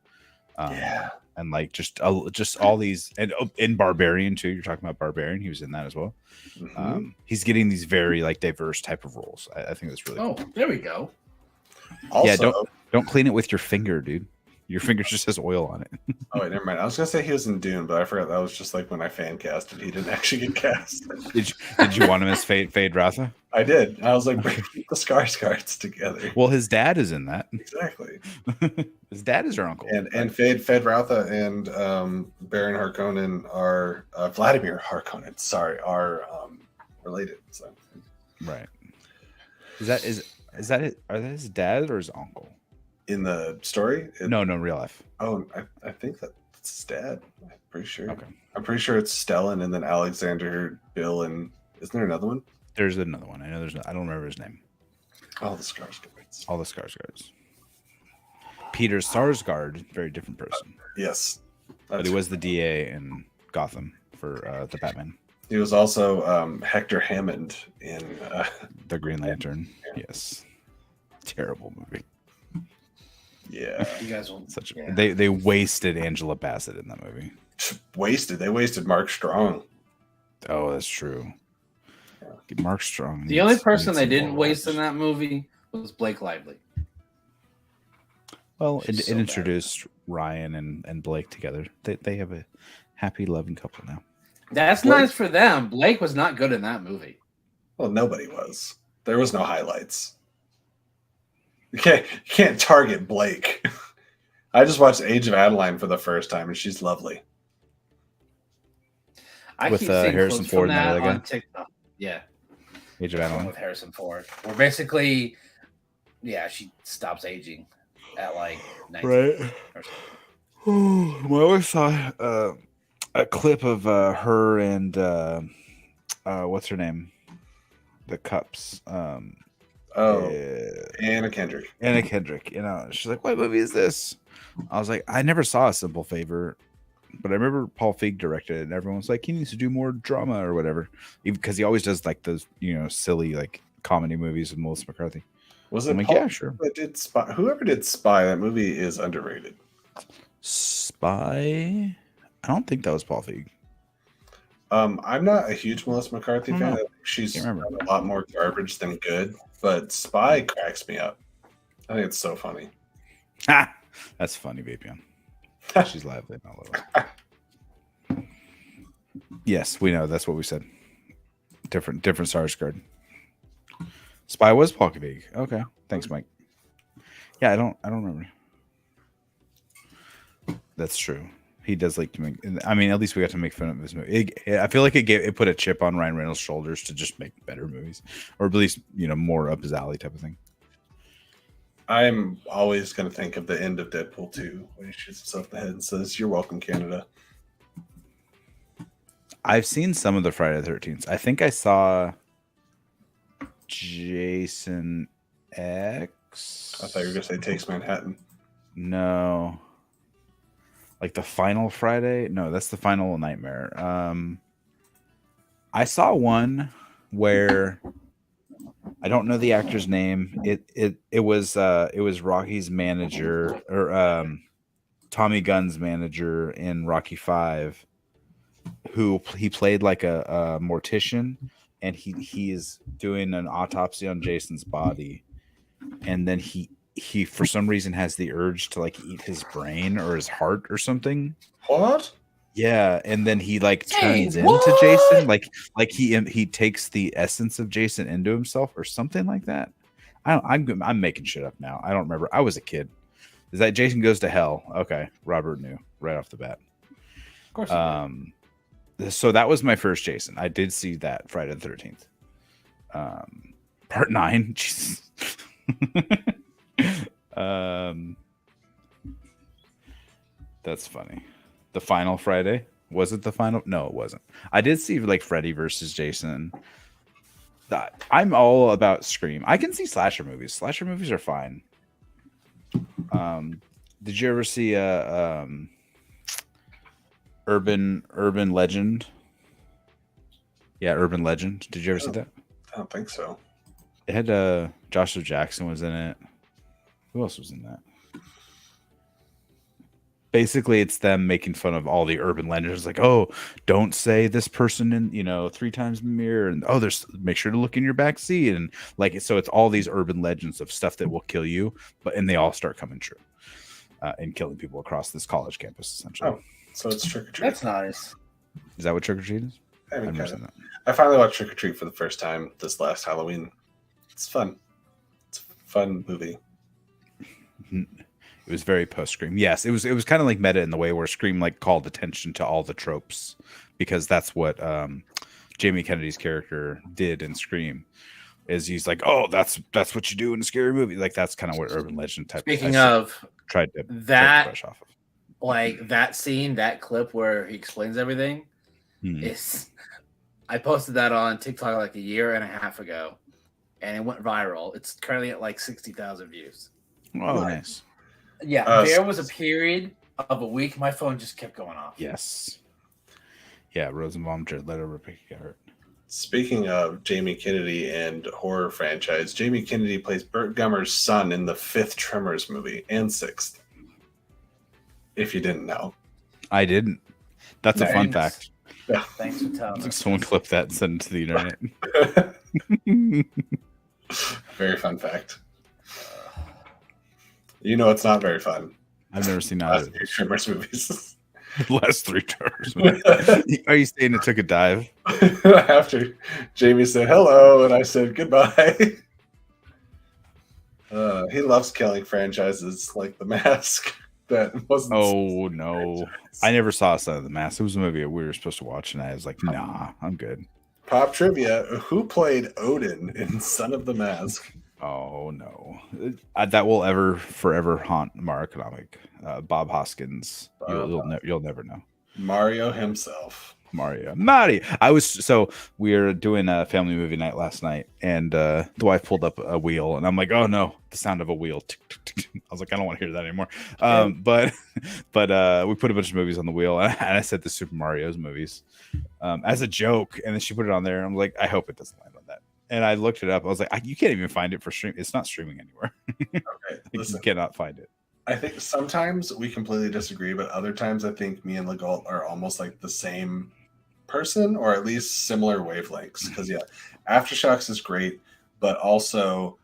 Yeah. And like just all these, and in Barbarian too. You're talking about Barbarian. He was in that as well. Mm-hmm. He's getting these very like diverse type of roles. I think that's really cool. There we go. Also, yeah, don't clean it with your finger, dude. Your finger just has oil on it. Oh wait, never mind. I was gonna say he was in Dune, but I forgot that was just like when I fan casted. He didn't actually get cast. Did you want him as Fade Ratha? I did. I was like, bring the Skarsgårds together. Well, his dad is in that. Exactly. His dad is your uncle. And Fade Ratha and Baron Harkonnen are Vladimir Harkonnen. Sorry, are related. So. Right. Is that it? Are that his dad or his uncle? In the story? No, real life. Oh, I think that's his dad. I'm pretty sure. Okay. I'm pretty sure it's Stellan and then Alexander, Bill, and isn't there another one? There's another one. I know there's. I don't remember his name. All the Skarsgårds. All the Skarsgårds. Peter Sarsgaard, very different person. Yes. But he was the DA in Gotham for the Batman. He was also Hector Hammond in The Green Lantern. Yeah. Yes. Terrible movie. Yeah. You guys will. They wasted Angela Bassett in that movie. They wasted Mark Strong. Oh, that's true. Yeah. Mark Strong. The only person they didn't waste in that movie was Blake Lively. Well, it introduced Ryan and Blake together. They have a happy, loving couple now. That's Blake- nice for them. Blake was not good in that movie. Well, nobody was. There was no highlights. You can't target Blake. I just watched Age of Adeline for the first time, and she's lovely. I With, keep seeing Harrison clips Ford from and that that other guy? on TikTok. Yeah, Age of the one Adeline. with Harrison Ford. Where basically, yeah, she stops aging at like 19 Right. or something. I always saw a clip of her and what's her name? The Cups. Oh, Anna Kendrick. Anna Kendrick. You know, she's like, "What movie is this?" I was like, "I never saw A Simple Favor," but I remember Paul Feig directed it, and everyone's like, "He needs to do more drama or whatever," because he always does like those, silly like comedy movies with Melissa McCarthy. Was it I'm like, Paul yeah, sure. that did Spy? Whoever did Spy, that movie is underrated. Spy. I don't think that was Paul Feig. I'm not a huge Melissa McCarthy I fan. don't I know. think she's Can't remember. done a lot more garbage than good, but Spy cracks me up. I think it's so funny. Ha! That's funny, Vapion. She's lively, not little. Yes, we know. That's what we said. Different Sarsgaard. Spy was Paul Feig. Okay, thanks, Mike. Yeah, I don't remember. That's true. He does like to make. I mean, at least we got to make fun of this movie. I feel like it put a chip on Ryan Reynolds' shoulders to just make better movies, or at least more up his alley type of thing. I'm always going to think of the end of Deadpool 2 when he shoots himself in the head and says, "You're welcome, Canada." I've seen some of the Friday the 13th. I think I saw Jason X. I thought you were going to say Takes Manhattan. No. Like the final Friday? No, that's the final Nightmare. I saw one where I don't know the actor's name. It was Rocky's manager, or Tommy Gunn's manager in Rocky 5, who he played like a mortician, and he is doing an autopsy on Jason's body, and then he for some reason has the urge to like eat his brain or his heart or something. What? Yeah, and then he like turns Hey, into what? Jason, like he takes the essence of Jason into himself or something like that. I'm making shit up now. I don't remember. I was a kid. Is that Jason Goes to Hell? Okay, Robert knew right off the bat. Of course. So that was my first Jason. I did see that Friday the 13th. Part 9. Jesus. That's funny. The final Friday. Was it the final? No, it wasn't. I did see like Freddy versus Jason. I'm all about Scream. I can see slasher movies. Slasher movies are fine. Did you ever see Urban Legend? Yeah, Urban Legend. Did you ever see that? I don't think so. It had Joshua Jackson was in it. Who else was in that? Basically, it's them making fun of all the urban legends. Like, oh, don't say this person in 3 times in the mirror, and make sure to look in your back seat, and like so it's all these urban legends of stuff that will kill you, and they all start coming true, and killing people across this college campus essentially. Oh, so it's Trick or Treat. That's nice. Is that what Trick or Treat is? I mean, I've never kinda. seen that. I finally watched Trick or Treat for the first time this last Halloween. It's fun. It's a fun movie. It was very post Scream. Yes, it was kind of like meta in the way where Scream like called attention to all the tropes, because that's what Jamie Kennedy's character did in Scream. Is he's like, oh, that's what you do in a scary movie. Like that's kind of what urban legend type. Speaking of tried to that, brush off of. Like that scene, that clip where he explains everything is. I posted that on TikTok like 1.5 years ago, and it went viral. It's currently at like 60,000 views. Oh, nice. Yeah, there was a period of a week my phone just kept going off. Yes. Yeah, Rosenbaum, Jared Leto, Rebecca Garrett. Speaking of Jamie Kennedy and horror franchise, Jamie Kennedy plays Burt Gummer's son in the 5th Tremors movie and 6th. If you didn't know. I didn't. That's a fun fact. Yeah. Thanks for telling me. Someone clip that and send it to the internet. Very fun fact. You know it's not very fun. I've never seen Last either. few Tremors movies. The last 3 tremors. Are you saying it took a dive? After Jamie said hello and I said goodbye. He loves killing franchises like The Mask. That wasn't. Oh no, I never saw Son of the Mask. It was a movie we were supposed to watch, and I was like, nah, I'm good. Pop trivia: who played Odin in Son of the Mask? Oh no, that will ever forever haunt my economic. Bob Hoskins. You'll never know. Mario himself. Mario. We were doing a family movie night last night, and the wife pulled up a wheel, and I'm like, oh no, the sound of a wheel. I was like, I don't want to hear that anymore. But we put a bunch of movies on the wheel, and I said the Super Mario's movies as a joke, and then she put it on there, and I'm like, I hope it doesn't land on that. And I looked it up. I was like, you can't even find it for stream. It's not streaming anywhere. Okay, listen. You cannot find it. I think sometimes we completely disagree, but other times I think me and Legault are almost like the same person, or at least similar wavelengths. Because yeah, Aftershocks is great, but also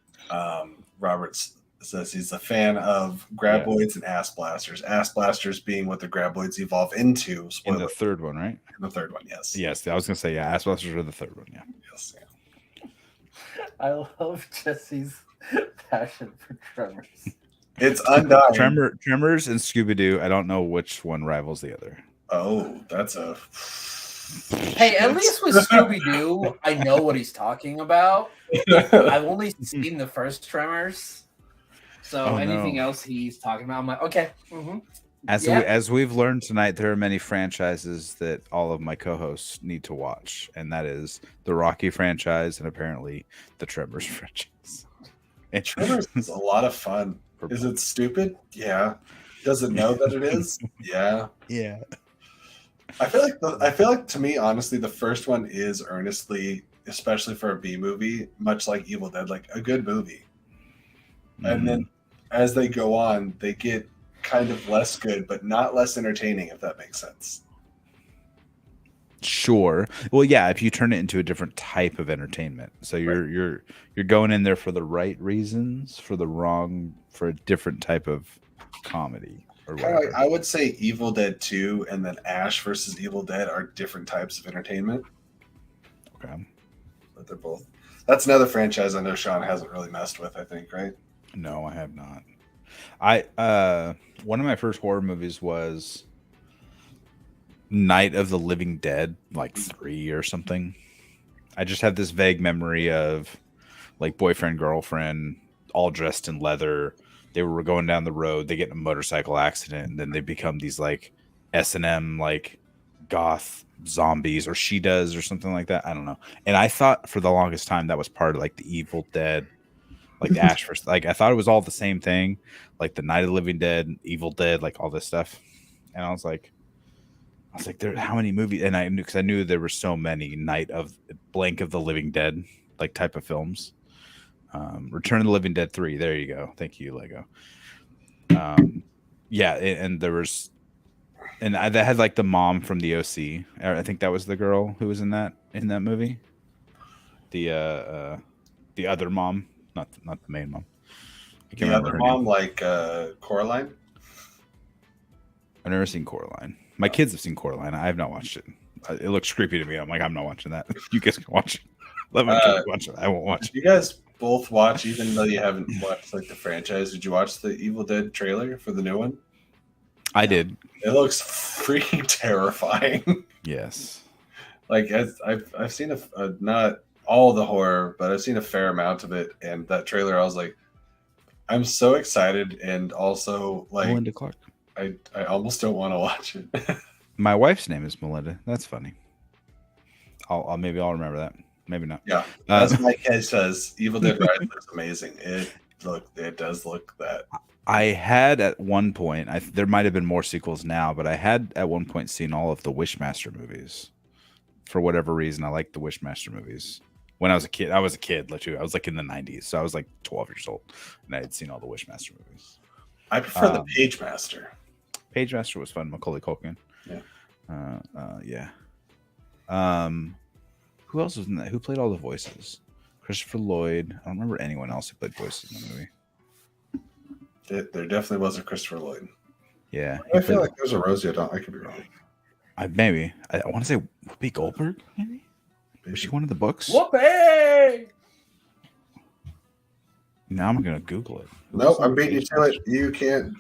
Roberts says he's a fan of graboids and ass blasters. Ass blasters being what the graboids evolve into. In the third one, right? In the third one, yes. Yes, I was gonna say ass blasters are the third one. Yeah. Yes. Yeah. I love Jesse's passion for Tremors. It's undying. Tremors and Scooby-Doo. I don't know which one rivals the other. Oh, that's a. Hey, at least with Scooby-Doo, I know what he's talking about. I've only seen the first Tremors, so anything else he's talking about, I'm like, okay. Mm-hmm. As we've learned tonight, there are many franchises that all of my co-hosts need to watch, and that is the Rocky franchise and apparently the Tremors franchise. And Tremors is a lot of fun. Is it stupid? Yeah. Does it know that it is? Yeah. Yeah. I feel like to me, honestly, the first one is earnestly, especially for a B movie, much like Evil Dead, like a good movie. Mm-hmm. And then as they go on, they get kind of less good, but not less entertaining, if that makes sense. Sure. Well, yeah, if you turn it into a different type of entertainment. So you're going in there for the right reasons, for a different type of comedy or whatever. Like, I would say Evil Dead 2 and then Ash versus Evil Dead are different types of entertainment. Okay. But they're both. That's another franchise I know Sean hasn't really messed with, I think, right? No, I have not. One of my first horror movies was Night of the Living Dead, like 3 or something. I just have this vague memory of like boyfriend, girlfriend, all dressed in leather. They were going down the road. They get in a motorcycle accident, and then they become these like S&M like goth zombies, or she does, or something like that. I don't know. And I thought for the longest time that was part of like the Evil Dead, like the Ash versus. Like I thought it was all the same thing, like the Night of the Living Dead, Evil Dead, like all this stuff. And I was like, there, how many movies? And I knew, because I knew there were so many Night of blank of the Living Dead, like type of films. Return of the Living Dead 3. There you go. Thank you, Lego. Yeah, and there was, and that had like the mom from the OC. I think that was the girl who was in that movie. The other mom, not the main mom. I can't remember her mom, name. Like Coraline. I've never seen Coraline. My kids have seen Coraline. I have not watched it. It looks creepy to me. I'm like, I'm not watching that. You guys can watch it. Let me watch it. I won't watch it. You guys both watch, even though you haven't watched like the franchise. Did you watch the Evil Dead trailer for the new one? I did. It looks freaking terrifying. Yes. Like I've seen a not all the horror, but I've seen a fair amount of it. And that trailer, I was like, I'm so excited, and also like Melinda Clark. I almost don't want to watch it. My wife's name is Melinda. That's funny. I'll remember that. Maybe not. Yeah, as Mike Hedge says, Evil Dead Rise looks amazing. It does look that. I had at one point, there might have been more sequels now, but I had at one point seen all of the Wishmaster movies. For whatever reason, I liked the Wishmaster movies. When I was a kid, literally. I was like in the 90s, so I was like 12 years old, and I had seen all the Wishmaster movies. I prefer the Pagemaster. Pagemaster was fun. Macaulay Culkin. Yeah. Yeah. Who else was in that? Who played all the voices? Christopher Lloyd. I don't remember anyone else who played voices in the movie. There definitely was a Christopher Lloyd. Yeah, I feel like there's a Rosie. I could be wrong. maybe. I want to say Whoopi Goldberg. Maybe was she one of the books? Whoopee! Now I'm gonna Google it. Nope, I'm beating you to it. You can't.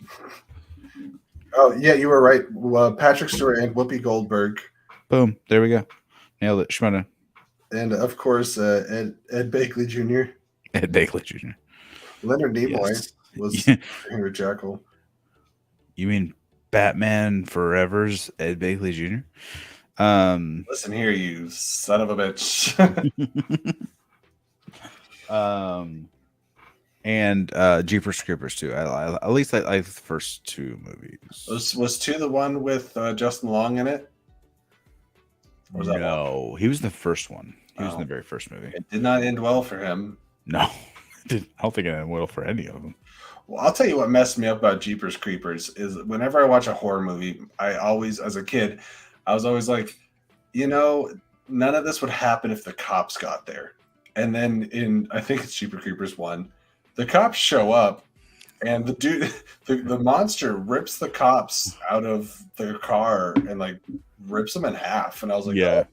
Oh yeah, you were right. Patrick Stewart and Whoopi Goldberg, Boom! There we go. Nailed it. Shmona. and of course Ed Bakley Jr. Ed Bakley Jr. Leonard Nimoy Yes. was Yeah. Henry Jekyll. You mean Batman Forever's Ed Bakley Jr.? Listen here, you son of a bitch. And Jeepers Creepers too. At least I like the first two movies. Was 2 the one with Justin Long in it? Or was that one? No, he was the first one. He was in Oh. the very first movie. It did not end well for him. No, I don't think it ended well for any of them. Well, I'll tell you what messed me up about Jeepers Creepers is whenever I watch a horror movie, I always, as a kid, I was always like, none of this would happen if the cops got there. And then I think it's Jeepers Creepers 1, the cops show up and the dude, the monster rips the cops out of their car and like rips them in half. And I was like, Yeah.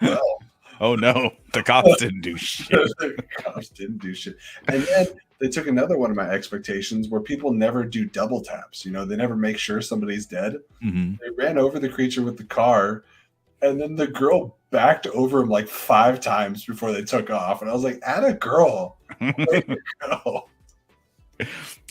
oh, well. Oh no, the cops didn't do shit. The cops didn't do shit. And then they took another one of my expectations where people never do double taps. They never make sure somebody's dead. Mm-hmm. They ran over the creature with the car, and then the girl backed over him like 5 times before they took off. And I was like, atta girl. Way to go.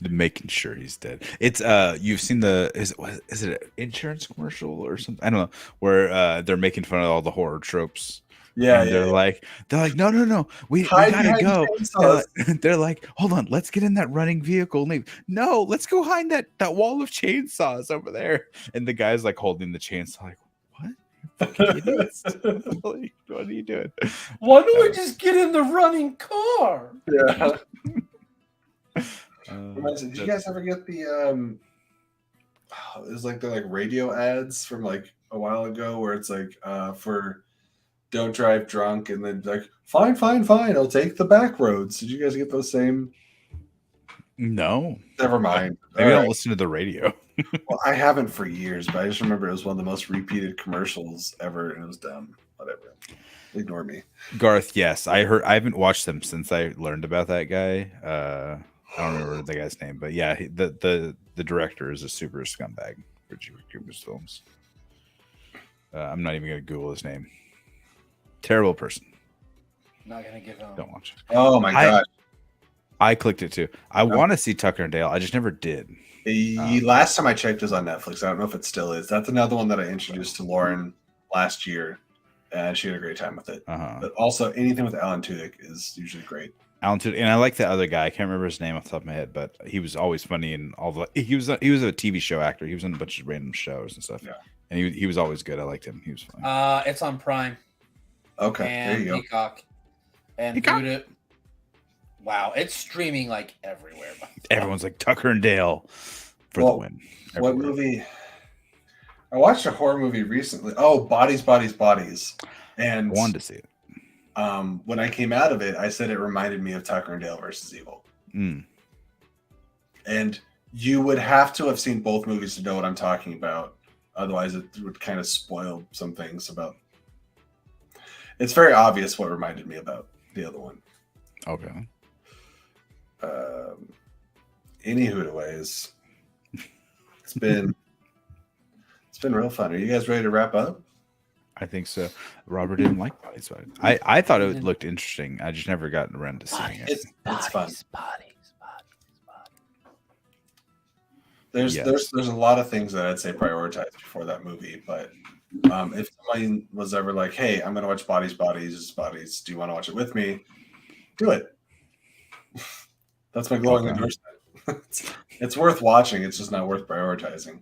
Making sure he's dead. It's you've seen is it an insurance commercial or something? I don't know, where they're making fun of all the horror tropes. Yeah, and they're like, no, we Hide gotta behind go. chainsaws. They're like, hold on, let's get in that running vehicle. And no, let's go behind that wall of chainsaws over there. And the guy's like holding the chainsaw, like, what? You fucking idiots. What are you doing? Why don't we just get in the running car? Yeah. Did you guys ever get the it was like the radio ads from like a while ago where it's like for don't drive drunk and then like fine, I'll take the back roads. Did you guys get those same? No. Never mind. Maybe I don't listen to the radio. Well, I haven't for years, but I just remember it was one of the most repeated commercials ever, and it was dumb. Whatever. Ignore me. Garth, yes. I haven't watched them since I learned about that guy. I don't remember the guy's name, but yeah, the director is a super scumbag for Jeepers Creepers films. I'm not even going to Google his name. Terrible person. Not gonna give him. Don't watch it. Oh my god! I clicked it too. I want to see Tucker and Dale. I just never did. The last time I checked is on Netflix. I don't know if it still is. That's another one that I introduced to Lauren last year, and she had a great time with it. But also, anything with Alan Tudyk is usually great. Alan Tudyk, and I like the other guy. I can't remember his name off the top of my head, but he was always funny and all the. He was a TV show actor. He was in a bunch of random shows and stuff. Yeah, and he was always good. I liked him. He was funny. It's on Prime. Okay, And there you go. Peacock. And Peacock? viewed it. Wow, it's streaming like everywhere. Everyone's like Tucker and Dale for the win. What movie? I watched a horror movie recently. Oh, Bodies. And I wanted to see it. When I came out of it, I said it reminded me of Tucker and Dale versus Evil. Mm. And you would have to have seen both movies to know what I'm talking about. Otherwise, it would kind of spoil some things about. It's very obvious what reminded me about the other one. Okay. Anyways, it's been real fun. Are you guys ready to wrap up? I think so. Robert didn't like Bodies. I thought it looked interesting. I just never got around to seeing it. It's fun. Bodies. There's a lot of things that I'd say prioritize before that movie, but if somebody was ever like, "Hey, I'm gonna watch Bodies. Do you want to watch it with me?" Do it. That's my glowing endorsement. It's worth watching. It's just not worth prioritizing.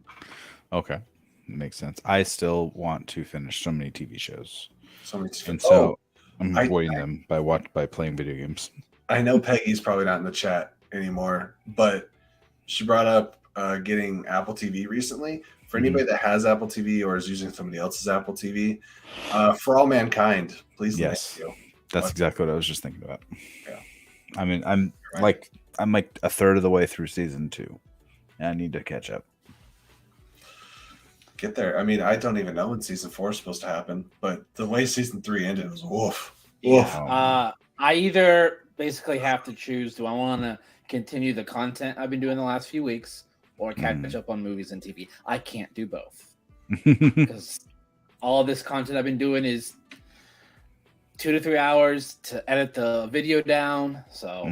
Okay, makes sense. I still want to finish so many TV shows, And so I'm avoiding them by playing video games. I know Peggy's probably not in the chat anymore, but she brought up getting Apple TV recently. For anybody that has Apple TV or is using somebody else's Apple TV, For All Mankind, please. Yes, that's exactly what I was just thinking about. Yeah, I mean, I'm like a third of the way through season 2, and I need to catch up. get there. I mean, I don't even know when season 4 is supposed to happen, but the way season 3 ended was woof. Woof. Yeah. I either basically have to choose: do I want to continue the content I've been doing the last few weeks, or catch up on movies and TV? I can't do both because all this content I've been doing is 2 to 3 hours to edit the video down. So,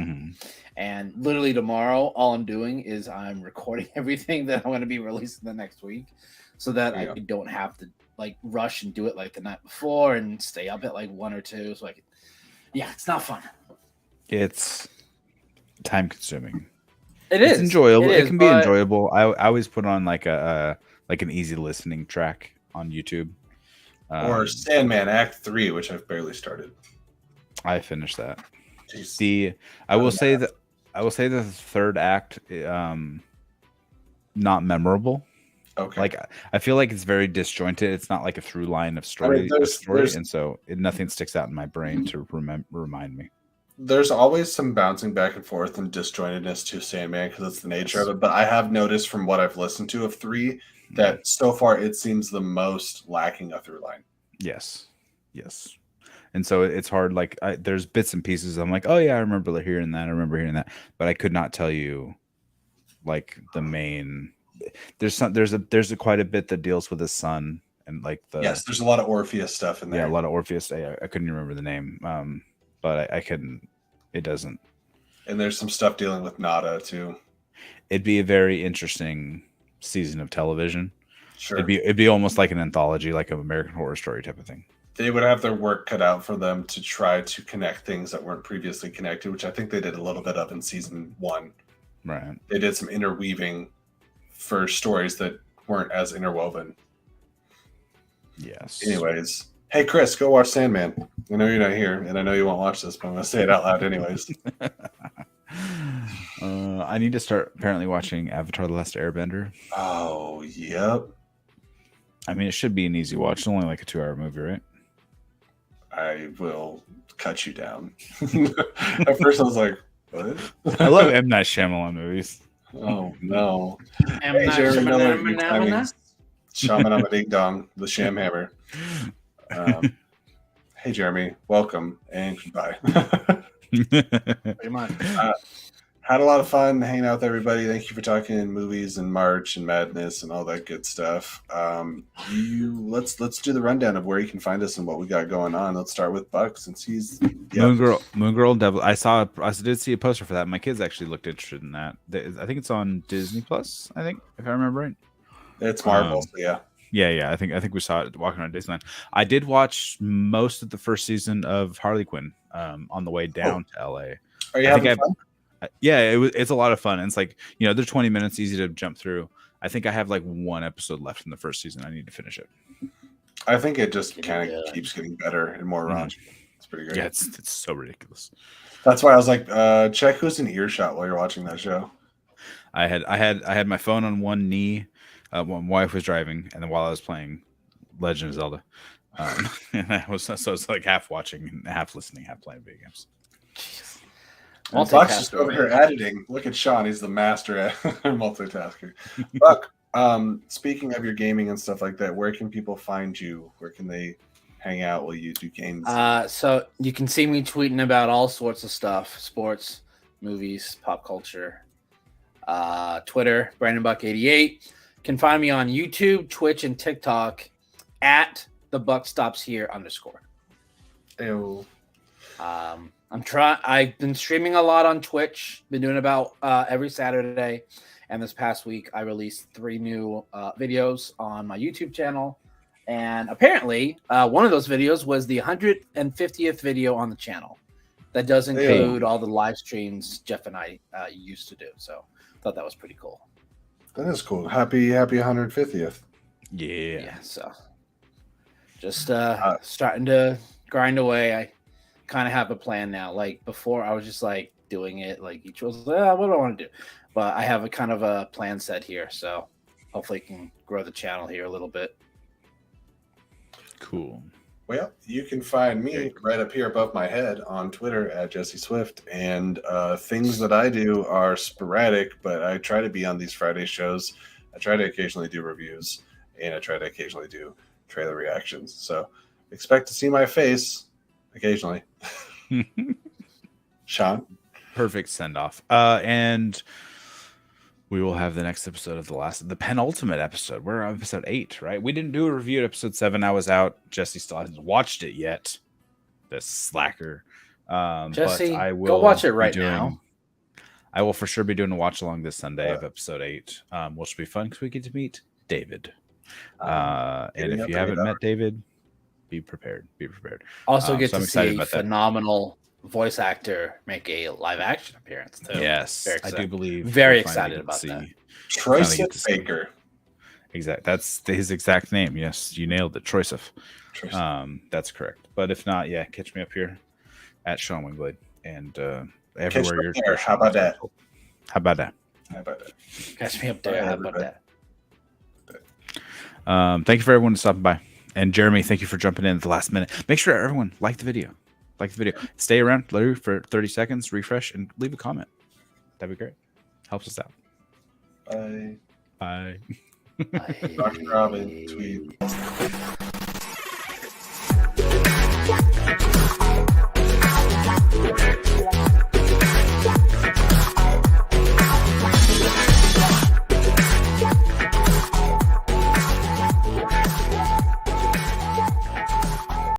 and literally tomorrow, all I'm doing is I'm recording everything that I'm going to be releasing the next week, so that I don't have to like rush and do it like the night before and stay up at like 1 or 2. So I can, it's not fun. It's time consuming. It's enjoyable. It can be enjoyable. I always put on like an easy listening track on YouTube. Or Sandman Act 3, which I've barely started. I finished that. Jeez. I will say that the third act not memorable. Okay. Like I feel like it's very disjointed. It's not like a through line of story, and so nothing sticks out in my brain to remind me. There's always some bouncing back and forth and disjointedness to Sandman because it's the nature of it. But I have noticed from what I've listened to of 3 that so far it seems the most lacking a through line. Yes. And so it's hard. Like there's bits and pieces. I'm like, oh yeah, I remember hearing that. But I could not tell you like the main. There's quite a bit that deals with his son and like there's a lot of Orpheus stuff in there. Yeah, a lot of Orpheus. I couldn't remember the name, but I couldn't. It doesn't. And there's some stuff dealing with Nada too. It'd be a very interesting season of television. Sure. It'd be almost like an anthology, like an American Horror Story type of thing. They would have their work cut out for them to try to connect things that weren't previously connected, which I think they did a little bit of in season 1. Right. They did some interweaving for stories that weren't as interwoven. Yes. Anyways, hey Chris, go watch Sandman. I know you're not here, and I know you won't watch this, but I'm gonna say it out loud anyways. I need to start apparently watching Avatar: The Last Airbender. Oh, yep. I mean, it should be an easy watch. It's only like a 2-hour movie, right? I will cut you down. At first, I was like, "What?" I love M. Night Shyamalan movies. Oh no! Hey, Jerry Miller, Shaman Ding Dong, the Sham Hammer. Hey Jeremy, welcome and goodbye. Pretty much. Had a lot of fun hanging out with everybody. Thank you for talking movies and March and Madness and all that good stuff. Let's do the rundown of where you can find us and what we got going on. Let's start with Buck since he's Moon Girl Devil. I did see a poster for that. My kids actually looked interested in that. I think it's on Disney Plus. I think if I remember right. It's Marvel. So yeah. Yeah. I think we saw it walking around Disneyland. I did watch most of the first season of Harley Quinn on the way down to LA. Are you having fun? Yeah, it's a lot of fun. And it's like, they're 20 minutes, easy to jump through. I think I have like 1 episode left in the first season. I need to finish it. I think it just kind of keeps getting better and more raunchy. It's pretty great. Yeah, it's so ridiculous. That's why I was like, check who's in earshot while you're watching that show. I had my phone on one knee when my wife was driving, and then while I was playing Legend of Zelda, and I was like half watching, half listening, half playing video games. Buck's just over here editing. Look at Sean; he's the master at multitasker. Buck, speaking of your gaming and stuff like that, where can people find you? Where can they hang out while you do games? So you can see me tweeting about all sorts of stuff: sports, movies, pop culture. Twitter, BrandonBuck88. You can find me on YouTube, Twitch, and TikTok at @thebuckstopshere_. Ew. I've been streaming a lot on Twitch. Been doing about every Saturday, and this past week I released 3 new videos on my YouTube channel. And apparently, one of those videos was the 150th video on the channel. That does include all the live streams Jeff and I used to do. So I thought that was pretty cool. That is cool. Happy 150th. Yeah. So just starting to grind away. I kind of have a plan now. Like before, I was just like doing it like each was what do I want to do? But I have a kind of a plan set here. So hopefully I can grow the channel here a little bit. Cool. Well, you can find me right up here above my head on Twitter at Jesse Swift. And things that I do are sporadic, but I try to be on these Friday shows. I try to occasionally do reviews. and I try to occasionally do trailer reactions. So expect to see my face occasionally. Sean? Perfect send off. And we will have the next episode of the penultimate episode. We're on episode 8, right? We didn't do a review at episode 7. I was out. Jesse still hasn't watched it yet. The slacker. Jesse, but I will go watch it right now. I will for sure be doing a watch along this Sunday of episode 8, which will be fun because we get to meet David. And if you haven't met David, be prepared. Be prepared. Also, get to see a phenomenal voice actor make a live action appearance too. Yes, I do believe. Very excited about that. Troycef Baker. Exactly. That's his exact name. Yes, you nailed it. Troycef. That's correct. But if not, yeah, catch me up here at Sean Wingblade and everywhere you're there. How about that? How about that? How about that? Catch me up there. How about that? Thank you for everyone stopping by. And Jeremy, thank you for jumping in at the last minute. Make sure everyone like the video. Like the video. Stay around literally for 30 seconds, refresh, and leave a comment. That'd be great. Helps us out. Bye. Bye. Dr. Robin, tweet.